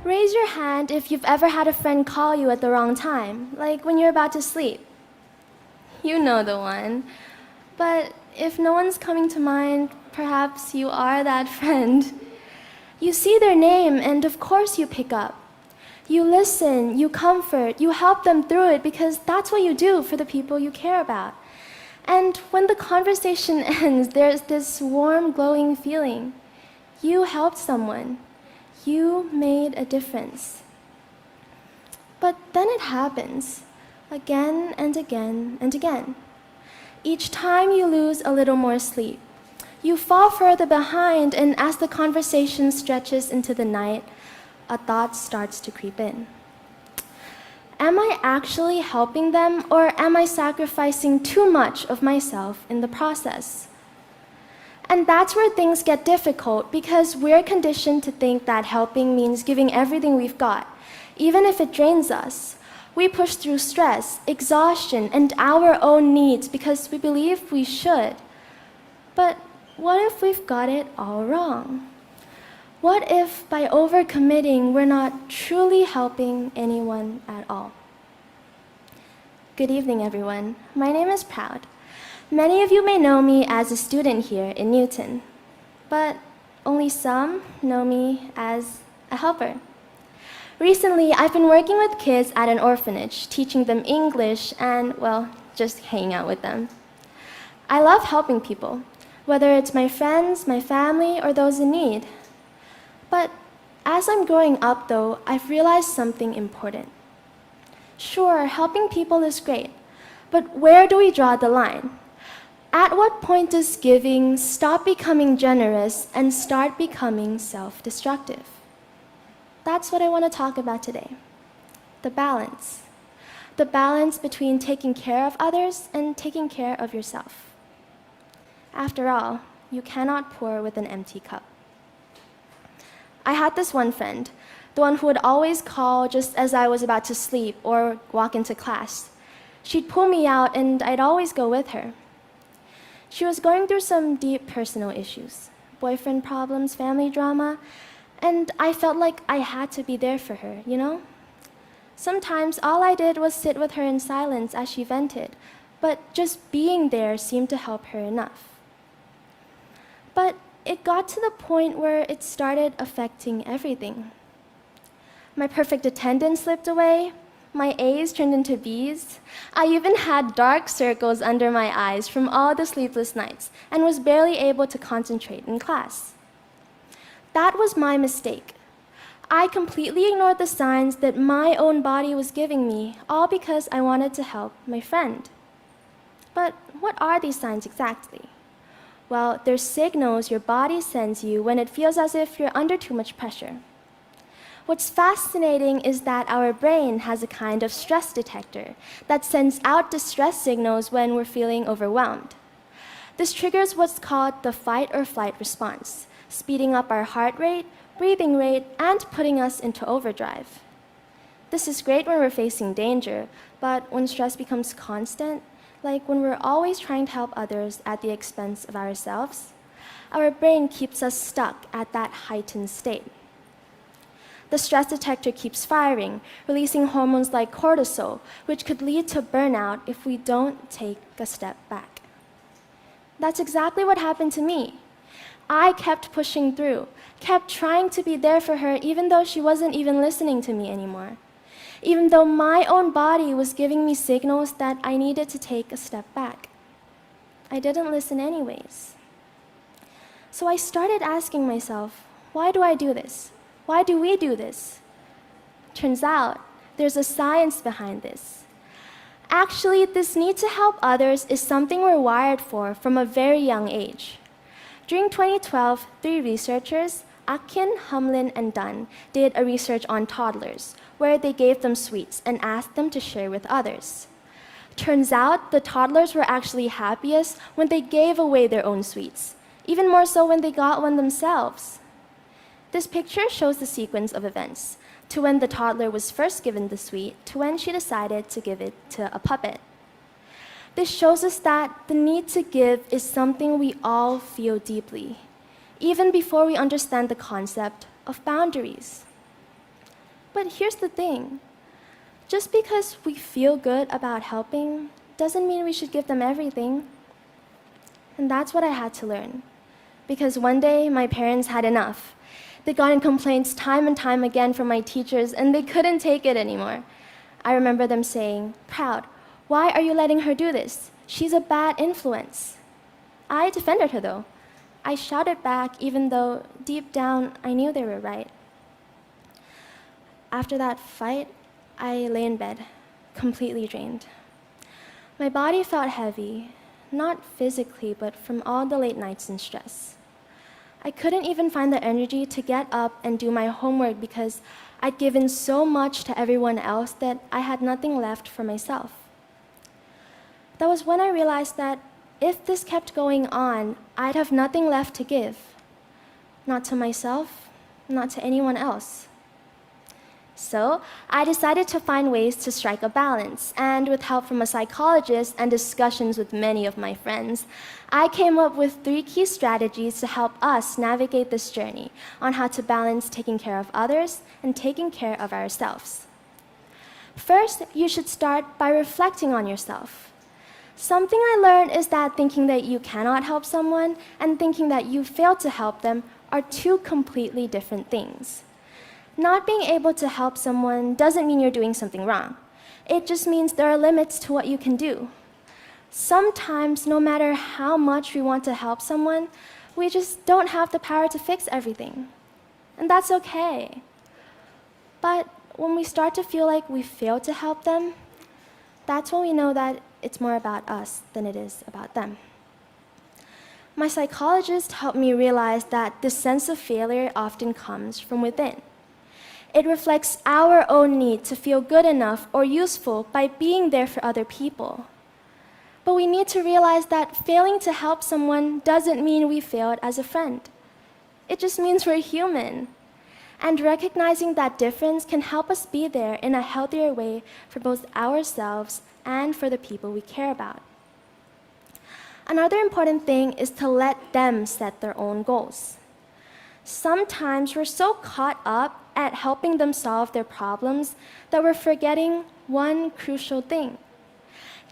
Raise your hand if you've ever had a friend call you at the wrong time, like when you're about to sleep. You know the one. But if no one's coming to mind, perhaps you are that friend. You see their name, and of course you pick up. You listen, you comfort, you help them through it because that's what you do for the people you care about. And when the conversation ends, there's this warm, glowing feeling. You helped someone. You made a difference. But then it happens, again and again and again. Each time you lose a little more sleep. You fall further behind, and as the conversation stretches into the night, a thought starts to creep in. Am I actually helping them, or am I sacrificing too much of myself in the process? And that's where things get difficult because we're conditioned to think that helping means giving everything we've got, even if it drains us. We push through stress, exhaustion, and our own needs because we believe we should. But what if we've got it all wrong? What if by overcommitting we're not truly helping anyone at all? Good evening, everyone. My name is Proud. Many of you may know me as a student here in Newton, but only some know me as a helper. Recently, I've been working with kids at an orphanage, teaching them English and, well, just hanging out with them. I love helping people, whether it's my friends, my family, or those in need. But as I'm growing up, though, I've realized something important. Sure, helping people is great, but where do we draw the line? At what point does giving stop becoming generous and start becoming self-destructive? That's what I want to talk about today. The balance. The balance between taking care of others and taking care of yourself. After all, you cannot pour with an empty cup. I had this one friend, the one who would always call just as I was about to sleep or walk into class. She'd pull me out and I'd always go with her. She was going through some deep personal issues, boyfriend problems, family drama, and I felt like I had to be there for her, you know? Sometimes all I did was sit with her in silence as she vented, but just being there seemed to help her enough. But it got to the point where it started affecting everything. My perfect attendance slipped away. My A's turned into B's. I even had dark circles under my eyes from all the sleepless nights and was barely able to concentrate in class. That was my mistake. I completely ignored the signs that my own body was giving me, all because I wanted to help my friend. But what are these signs exactly? Well, they're signals your body sends you when it feels as if you're under too much pressure. What's fascinating is that our brain has a kind of stress detector that sends out distress signals when we're feeling overwhelmed. This triggers what's called the fight or flight response, speeding up our heart rate, breathing rate, and putting us into overdrive. This is great when we're facing danger, but when stress becomes constant, like when we're always trying to help others at the expense of ourselves, our brain keeps us stuck at that heightened state. The stress detector keeps firing, releasing hormones like cortisol, which could lead to burnout if we don't take a step back. That's exactly what happened to me. I kept pushing through, kept trying to be there for her even though she wasn't even listening to me anymore. Even though my own body was giving me signals that I needed to take a step back. I didn't listen anyways. So I started asking myself, Why do I do this? Why do we do this? Turns out there's a science behind this. Actually, this need to help others is something we're wired for from a very young age. During 2012, 3 researchers, Akin, Humlin, and Dunn, did a research on toddlers, where they gave them sweets and asked them to share with others. Turns out the toddlers were actually happiest when they gave away their own sweets, even more so when they got one themselves. This picture shows the sequence of events, to when the toddler was first given the sweet, to when she decided to give it to a puppet. This shows us that the need to give is something we all feel deeply, even before we understand the concept of boundaries. But here's the thing. Just because we feel good about helping doesn't mean we should give them everything. And that's what I had to learn. Because one day my parents had enough. They got in complaints time and time again from my teachers, and they couldn't take it anymore. I remember them saying, "Proud, why are you letting her do this? She's a bad influence." I defended her though. I shouted back even though deep down I knew they were right. After that fight, I lay in bed, completely drained. My body felt heavy, not physically, but from all the late nights and stress. I couldn't even find the energy to get up and do my homework because I'd given so much to everyone else that I had nothing left for myself. That was when I realized that if this kept going on, I'd have nothing left to give. Not to myself, not to anyone else. So I decided to find ways to strike a balance, and with help from a psychologist and discussions with many of my friends, I came up with 3 key strategies to help us navigate this journey on how to balance taking care of others and taking care of ourselves. First, you should start by reflecting on yourself. Something I learned is that thinking that you cannot help someone and thinking that you failed to help them are 2 completely different things. Not being able to help someone doesn't mean you're doing something wrong. It just means there are limits to what you can do. Sometimes, no matter how much we want to help someone, we just don't have the power to fix everything. And that's okay. But when we start to feel like we failed to help them, that's when we know that it's more about us than it is about them. My psychologist helped me realize that this sense of failure often comes from within. It reflects our own need to feel good enough or useful by being there for other people. But we need to realize that failing to help someone doesn't mean we failed as a friend. It just means we're human. And recognizing that difference can help us be there in a healthier way for both ourselves and for the people we care about. Another important thing is to let them set their own goals. Sometimes we're so caught up at helping them solve their problems that we're forgetting one crucial thing.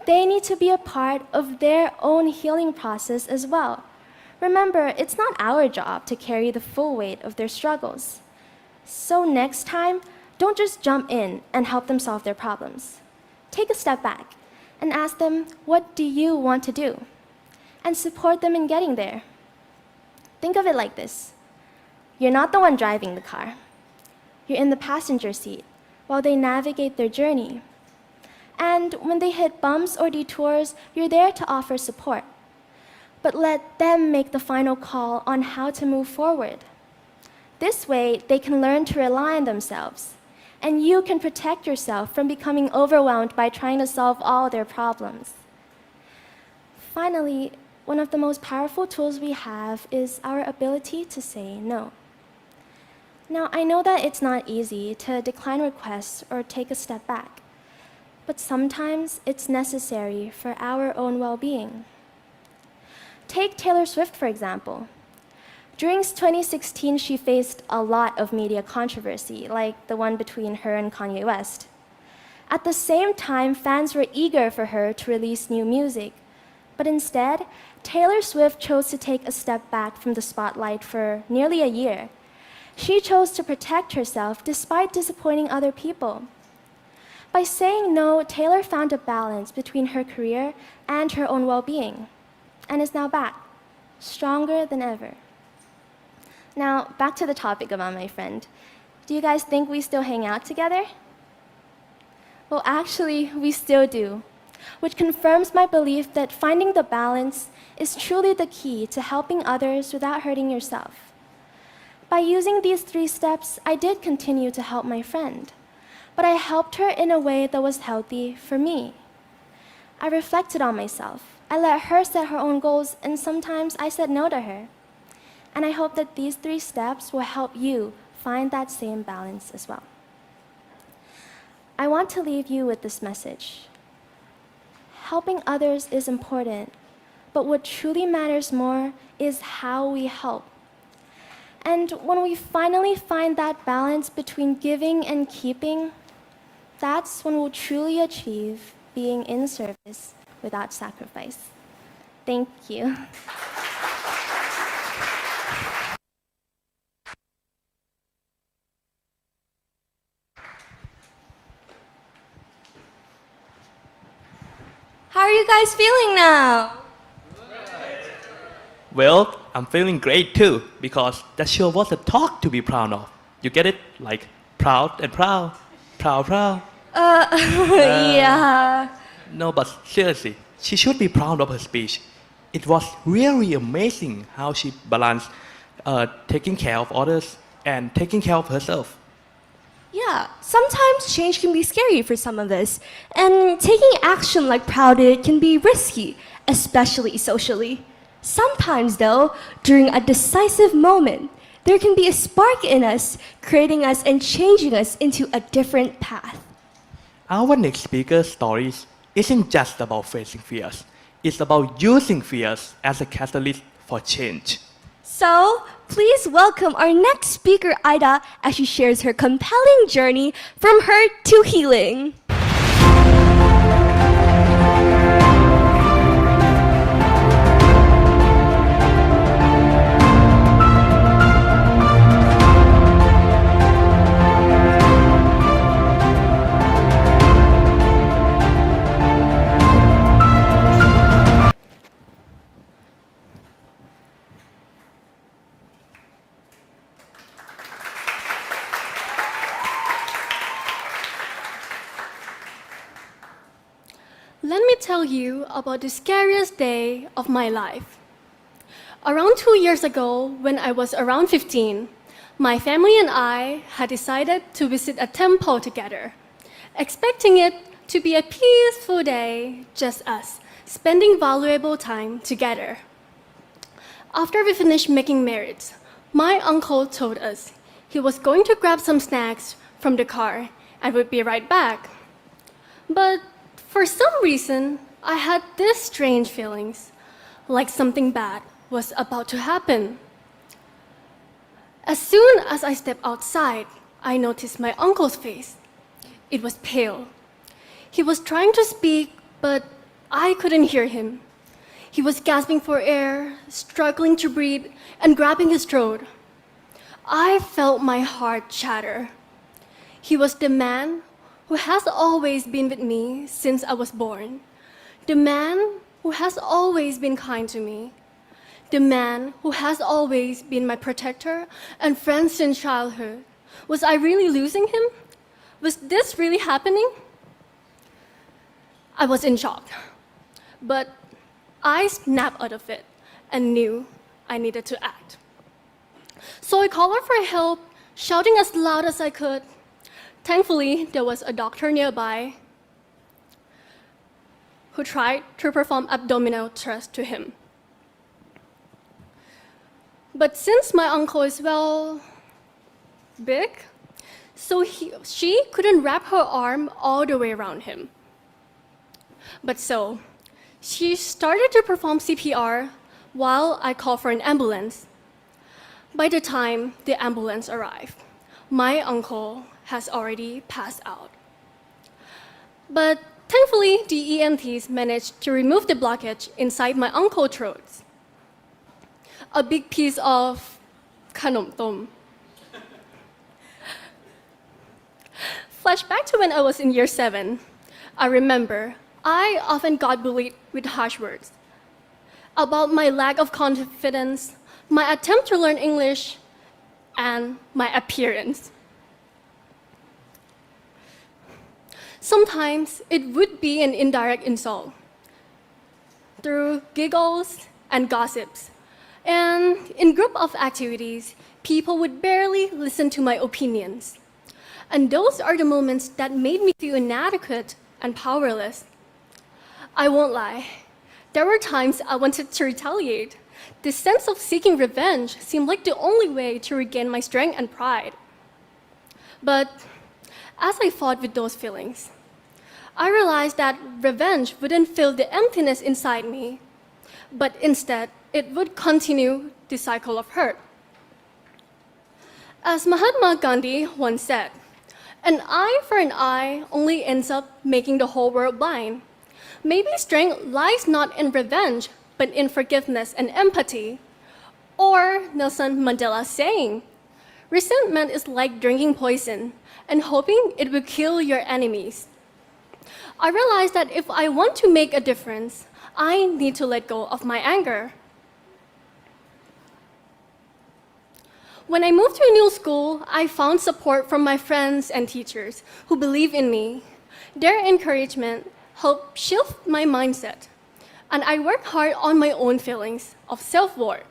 They need to be a part of their own healing process as well. Remember, it's not our job to carry the full weight of their struggles. So next time, don't just jump in and help them solve their problems. Take a step back and ask them, what do you want to do? And support them in getting there. Think of it like this. You're not the one driving the car. You're in the passenger seat while they navigate their journey. And when they hit bumps or detours, you're there to offer support. But let them make the final call on how to move forward. This way, they can learn to rely on themselves, and you can protect yourself from becoming overwhelmed by trying to solve all their problems. Finally, one of the most powerful tools we have is our ability to say no. Now, I know that it's not easy to decline requests or take a step back, but sometimes it's necessary for our own well-being. Take Taylor Swift, for example. During 2016, she faced a lot of media controversy, like the one between her and Kanye West. At the same time, fans were eager for her to release new music, but instead, Taylor Swift chose to take a step back from the spotlight for nearly a year. She chose to protect herself despite disappointing other people. By saying no, Taylor found a balance between her career and her own well-being, and is now back, stronger than ever. Now, back to the topic about my friend. Do you guys think we still hang out together? Well, actually, we still do, which confirms my belief that finding the balance is truly the key to helping others without hurting yourself. By using these 3 steps, I did continue to help my friend, but I helped her in a way that was healthy for me. I reflected on myself. I let her set her own goals, and sometimes I said no to her. And I hope that these 3 steps will help you find that same balance as well. I want to leave you with this message. Helping others is important, but what truly matters more is how we help. And when we finally find that balance between giving and keeping, that's when we'll truly achieve being in service without sacrifice. Thank you. How are you guys feeling now? Well, I'm feeling great too, because that sure was a talk to be proud of. You get it? Like, proud and proud. Proud. Yeah. No, but seriously, she should be proud of her speech. It was really amazing how she balanced taking care of others and taking care of herself. Yeah, sometimes change can be scary for some of us, and taking action like Proud did can be risky, especially socially. Sometimes, though, during a decisive moment, there can be a spark in us, creating us and changing us into a different path. Our next speaker's stories isn't just about facing fears. It's about using fears as a catalyst for change. So, please welcome our next speaker, Ida, as she shares her compelling journey from hurt to healing. Let me tell you about the scariest day of my life. Around 2 years ago, when I was around 15, my family and I had decided to visit a temple together, expecting it to be a peaceful day, just us, spending valuable time together. After we finished making merits, my uncle told us he was going to grab some snacks from the car and would be right back. But for some reason, I had these strange feelings, like something bad was about to happen. As soon as I stepped outside, I noticed my uncle's face. It was pale. He was trying to speak, but I couldn't hear him. He was gasping for air, struggling to breathe, and grabbing his throat. I felt my heart shatter. He was the man who has always been with me since I was born. The man who has always been kind to me. The man who has always been my protector and friend since childhood. Was I really losing him? Was this really happening? I was in shock, but I snapped out of it and knew I needed to act. So I called out for help, shouting as loud as I could. Thankfully, there was a doctor nearby who tried to perform abdominal thrust to him. But since my uncle is, well, big, so she couldn't wrap her arm all the way around him. But so, she started to perform CPR while I called for an ambulance. By the time the ambulance arrived, my uncle has already passed out. But thankfully, the EMTs managed to remove the blockage inside my uncle's throat. A big piece of khanom tom. Flashback to when I was in year 7. I remember I often got bullied with harsh words about my lack of confidence, my attempt to learn English, and my appearance. Sometimes it would be an indirect insult through giggles and gossips. And in group of activities, people would barely listen to my opinions. And those are the moments that made me feel inadequate and powerless. I won't lie. There were times I wanted to retaliate. This sense of seeking revenge seemed like the only way to regain my strength and pride. But as I fought with those feelings, I realized that revenge wouldn't fill the emptiness inside me, but instead, it would continue the cycle of hurt. As Mahatma Gandhi once said, an eye for an eye only ends up making the whole world blind. Maybe strength lies not in revenge, but in forgiveness and empathy. Or Nelson Mandela's saying, resentment is like drinking poison and hoping it will kill your enemies. I realized that if I want to make a difference, I need to let go of my anger. When I moved to a new school, I found support from my friends and teachers who believe in me. Their encouragement helped shift my mindset, and I worked hard on my own feelings of self-worth.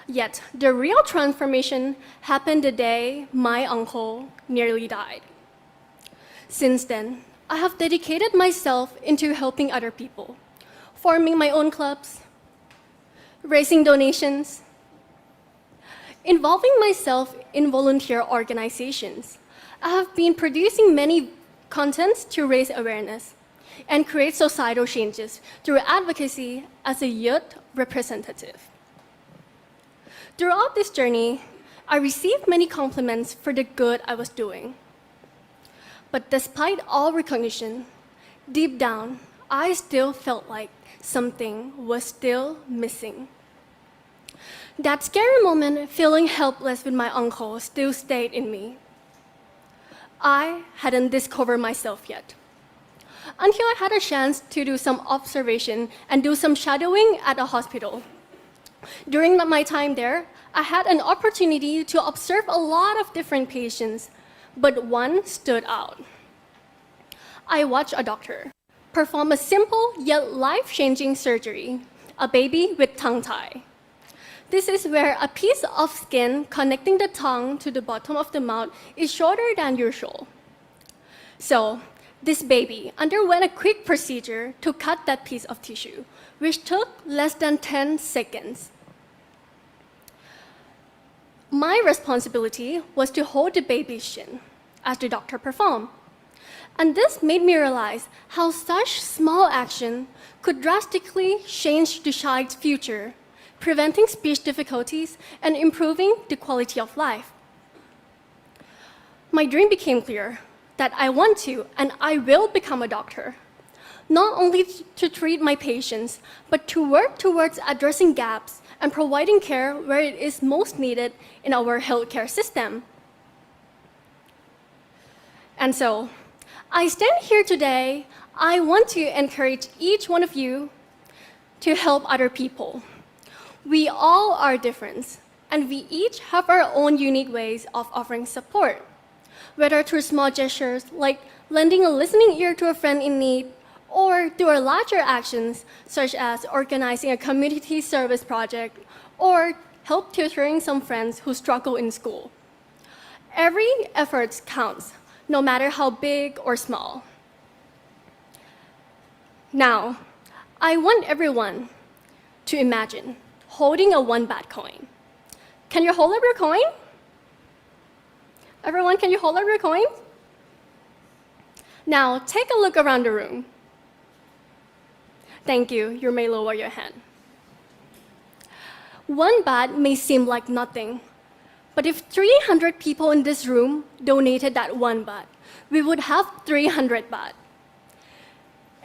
Yet, the real transformation happened the day my uncle nearly died. Since then, I have dedicated myself into helping other people, forming my own clubs, raising donations, involving myself in volunteer organizations. I have been producing many contents to raise awareness and create societal changes through advocacy as a youth representative. Throughout this journey, I received many compliments for the good I was doing. But despite all recognition, deep down, I still felt like something was still missing. That scary moment, feeling helpless with my uncle, still stayed in me. I hadn't discovered myself yet, until I had a chance to do some observation and do some shadowing at a hospital. During my time there, I had an opportunity to observe a lot of different patients, but one stood out. I watched a doctor perform a simple yet life-changing surgery, a baby with tongue tie. This is where a piece of skin connecting the tongue to the bottom of the mouth is shorter than usual. So, this baby underwent a quick procedure to cut that piece of tissue, which took less than 10 seconds. My responsibility was to hold the baby's chin as the doctor performed. And this made me realize how such small action could drastically change the child's future, preventing speech difficulties and improving the quality of life. My dream became clear that I want to and I will become a doctor, not only to treat my patients, but to work towards addressing gaps and providing care where it is most needed in our healthcare system. And so, I stand here today. I want to encourage each one of you to help other people. We all are different, and we each have our own unique ways of offering support, whether through small gestures like lending a listening ear to a friend in need, or through our larger actions such as organizing a community service project or help tutoring some friends who struggle in school. Every effort counts, no matter how big or small. Now, I want everyone to imagine holding a 1 baht coin. Can you hold up your coin? Everyone, can you hold up your coin? Now, take a look around the room. Thank you. You may lower your hand. 1 baht may seem like nothing, but if 300 people in this room donated that 1 baht, we would have 300 baht.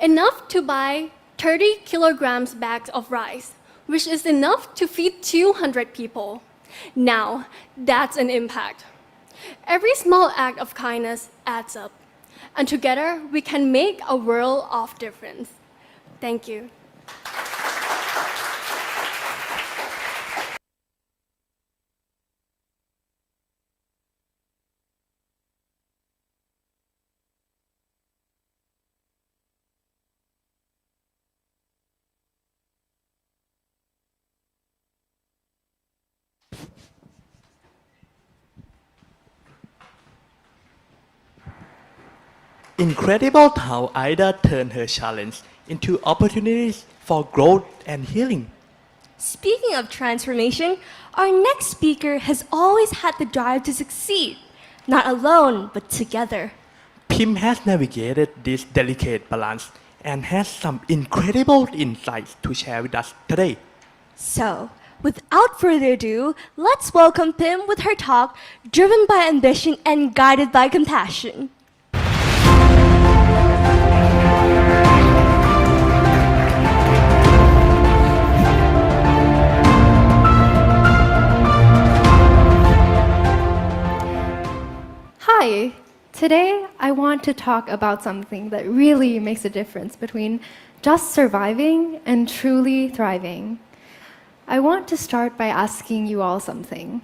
Enough to buy 30 kilograms bags of rice, which is enough to feed 200 people. Now, that's an impact. Every small act of kindness adds up, and together we can make a world of difference. Thank you. incredible how Ida turned her challenge into opportunities for growth and healing. Speaking of transformation, our next speaker has always had the drive to succeed, not alone, but together. Pim has navigated this delicate balance and has some incredible insights to share with us today. So, without further ado, let's welcome Pim with her talk, Driven by Ambition and Guided by Compassion. Hi! Today I want to talk about something that really makes a difference between just surviving and truly thriving. I want to start by asking you all something.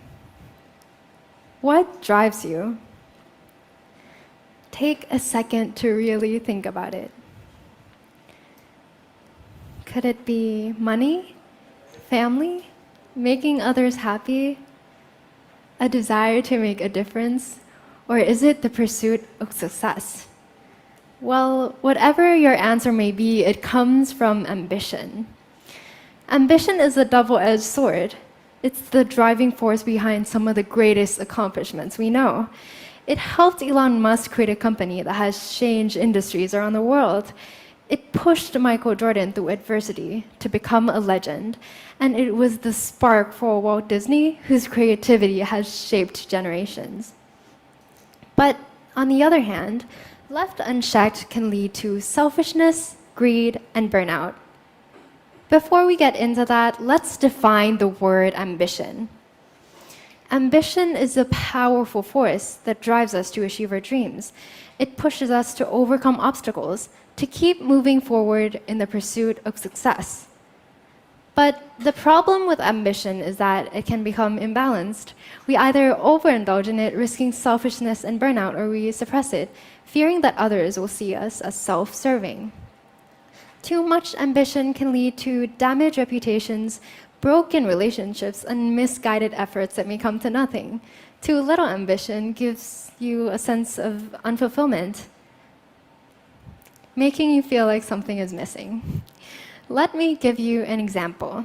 What drives you? Take a second to really think about it. Could it be money? Family? Making others happy? A desire to make a difference? Or is it the pursuit of success? Well, whatever your answer may be, it comes from ambition. Ambition is a double-edged sword. It's the driving force behind some of the greatest accomplishments we know. It helped Elon Musk create a company that has changed industries around the world. It pushed Michael Jordan through adversity to become a legend. And it was the spark for Walt Disney, whose creativity has shaped generations. But on the other hand, left unchecked can lead to selfishness, greed, and burnout. Before we get into that, let's define the word ambition. Ambition is a powerful force that drives us to achieve our dreams. It pushes us to overcome obstacles, to keep moving forward in the pursuit of success. But the problem with ambition is that it can become imbalanced. We either overindulge in it, risking selfishness and burnout, or we suppress it, fearing that others will see us as self-serving. Too much ambition can lead to damaged reputations, broken relationships, and misguided efforts that may come to nothing. Too little ambition gives you a sense of unfulfillment, making you feel like something is missing. Let me give you an example.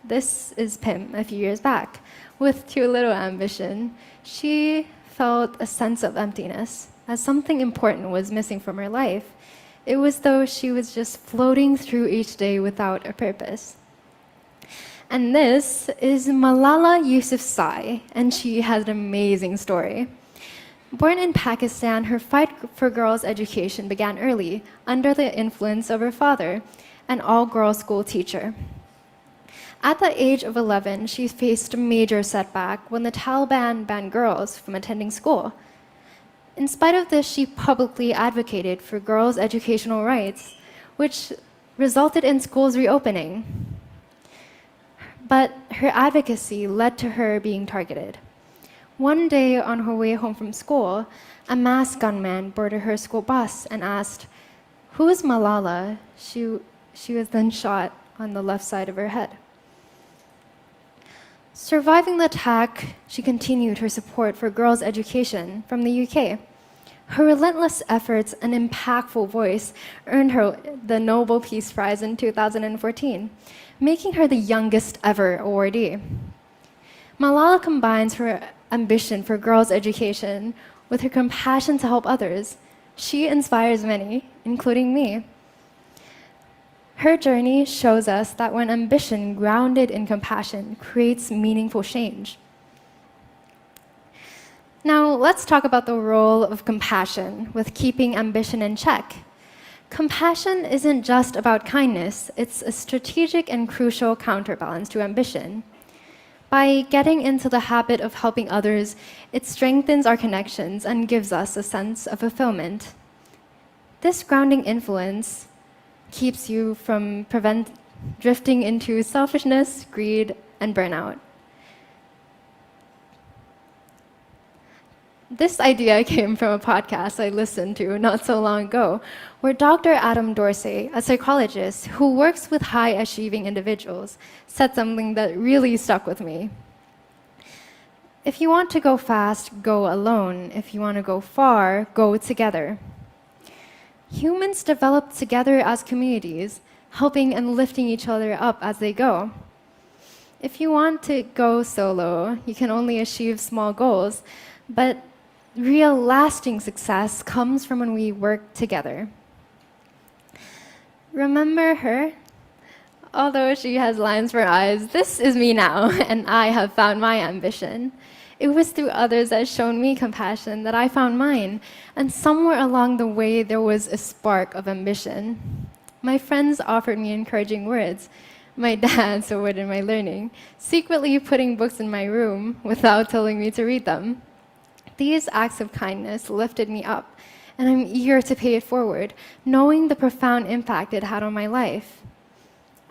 This is Pim a few years back. With too little ambition, she felt a sense of emptiness, as something important was missing from her life. It was though she was just floating through each day without a purpose. And this is Malala Yousafzai, and she has an amazing story. Born in Pakistan, her fight for girls' education began early, under the influence of her father, an all-girls school teacher. At the age of 11, she faced a major setback when the Taliban banned girls from attending school. In spite of this, she publicly advocated for girls' educational rights, which resulted in schools reopening. But her advocacy led to her being targeted. One day on her way home from school, a masked gunman boarded her school bus and asked, "Who is Malala?" She was then shot on the left side of her head. Surviving the attack, she continued her support for girls' education from the UK. Her relentless efforts and impactful voice earned her the Nobel Peace Prize in 2014, making her the youngest ever awardee. Malala combines her ambition for girls' education with her compassion to help others. She inspires many, including me. Her journey shows us that when ambition grounded in compassion creates meaningful change. Now, let's talk about the role of compassion with keeping ambition in check. Compassion isn't just about kindness, it's a strategic and crucial counterbalance to ambition. By getting into the habit of helping others, it strengthens our connections and gives us a sense of fulfillment. This grounding influence keeps you from drifting into selfishness, greed, and burnout. This idea came from a podcast I listened to not so long ago, where Dr. Adam Dorsey, a psychologist who works with high-achieving individuals, said something that really stuck with me. If you want to go fast, go alone. If you want to go far, go together. Humans develop together as communities, helping and lifting each other up as they go. If you want to go solo, you can only achieve small goals, but real lasting success comes from when we work together. Remember her? Although she has lines for eyes, this is me now, and I have found my ambition. It was through others that shown me compassion that I found mine, and somewhere along the way there was a spark of ambition. My friends offered me encouraging words. My dad supported my learning, secretly putting books in my room without telling me to read them. These acts of kindness lifted me up, and I'm eager to pay it forward, knowing the profound impact it had on my life.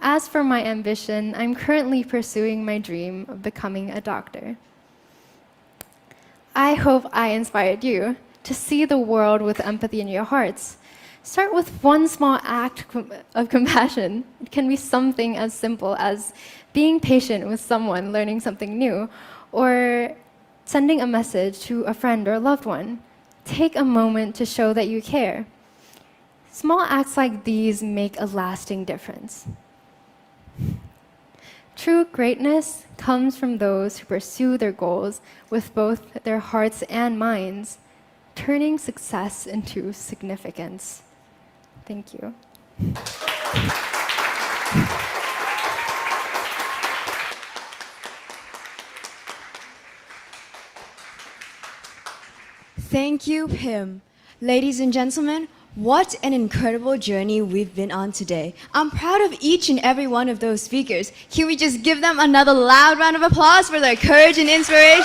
As for my ambition, I'm currently pursuing my dream of becoming a doctor. I hope I inspired you to see the world with empathy in your hearts. Start with one small act of compassion. It can be something as simple as being patient with someone learning something new, or sending a message to a friend or loved one. Take a moment to show that you care. Small acts like these make a lasting difference. True greatness comes from those who pursue their goals with both their hearts and minds, turning success into significance. Thank you. Thank you, Pim. Ladies and gentlemen, what an incredible journey we've been on today. I'm proud of each and every one of those speakers. Can we just give them another loud round of applause for their courage and inspiration?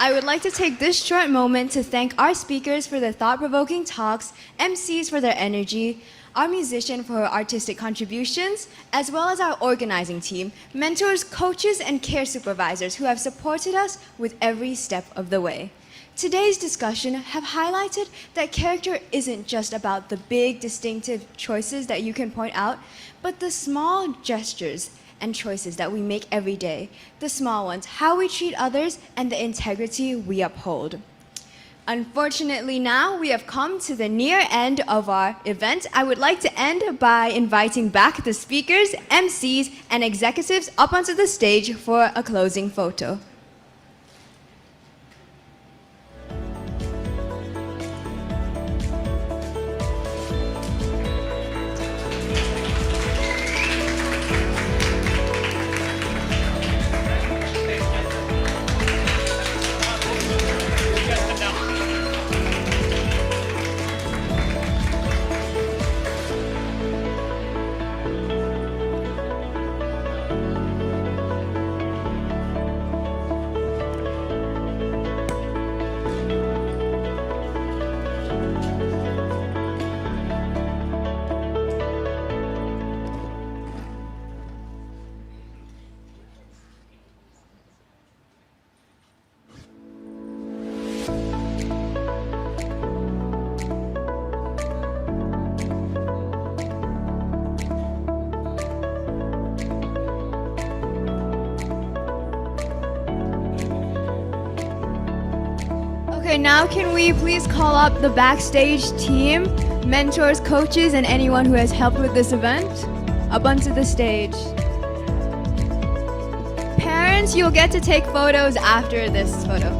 I would like to take this short moment to thank our speakers for their thought-provoking talks, MCs for their energy, our musician for her artistic contributions, as well as our organizing team, mentors, coaches, and care supervisors who have supported us with every step of the way. Today's discussion have highlighted that character isn't just about the big, distinctive choices that you can point out, but the small gestures and choices that we make every day, the small ones, how we treat others, and the integrity we uphold. Unfortunately, now we have come to the near end of our event. I would like to end by inviting back the speakers, MCs, and executives up onto the stage for a closing photo. Okay, now can we please call up the backstage team, mentors, coaches, and anyone who has helped with this event up onto the stage. Parents, you'll get to take photos after this photo.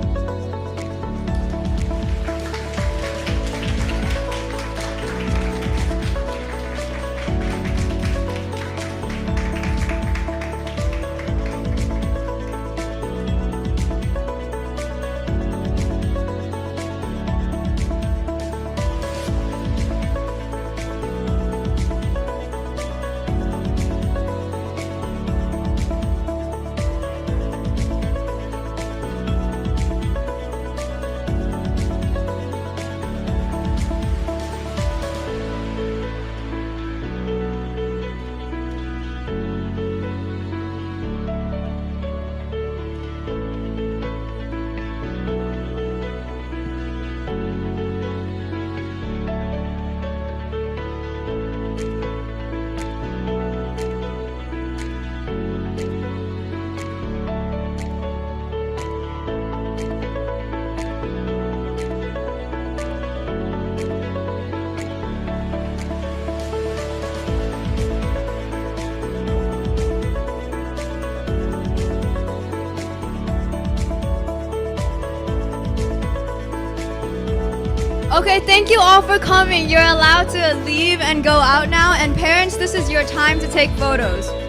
Okay, thank you all for coming. You're allowed to leave and go out now. And parents, this is your time to take photos.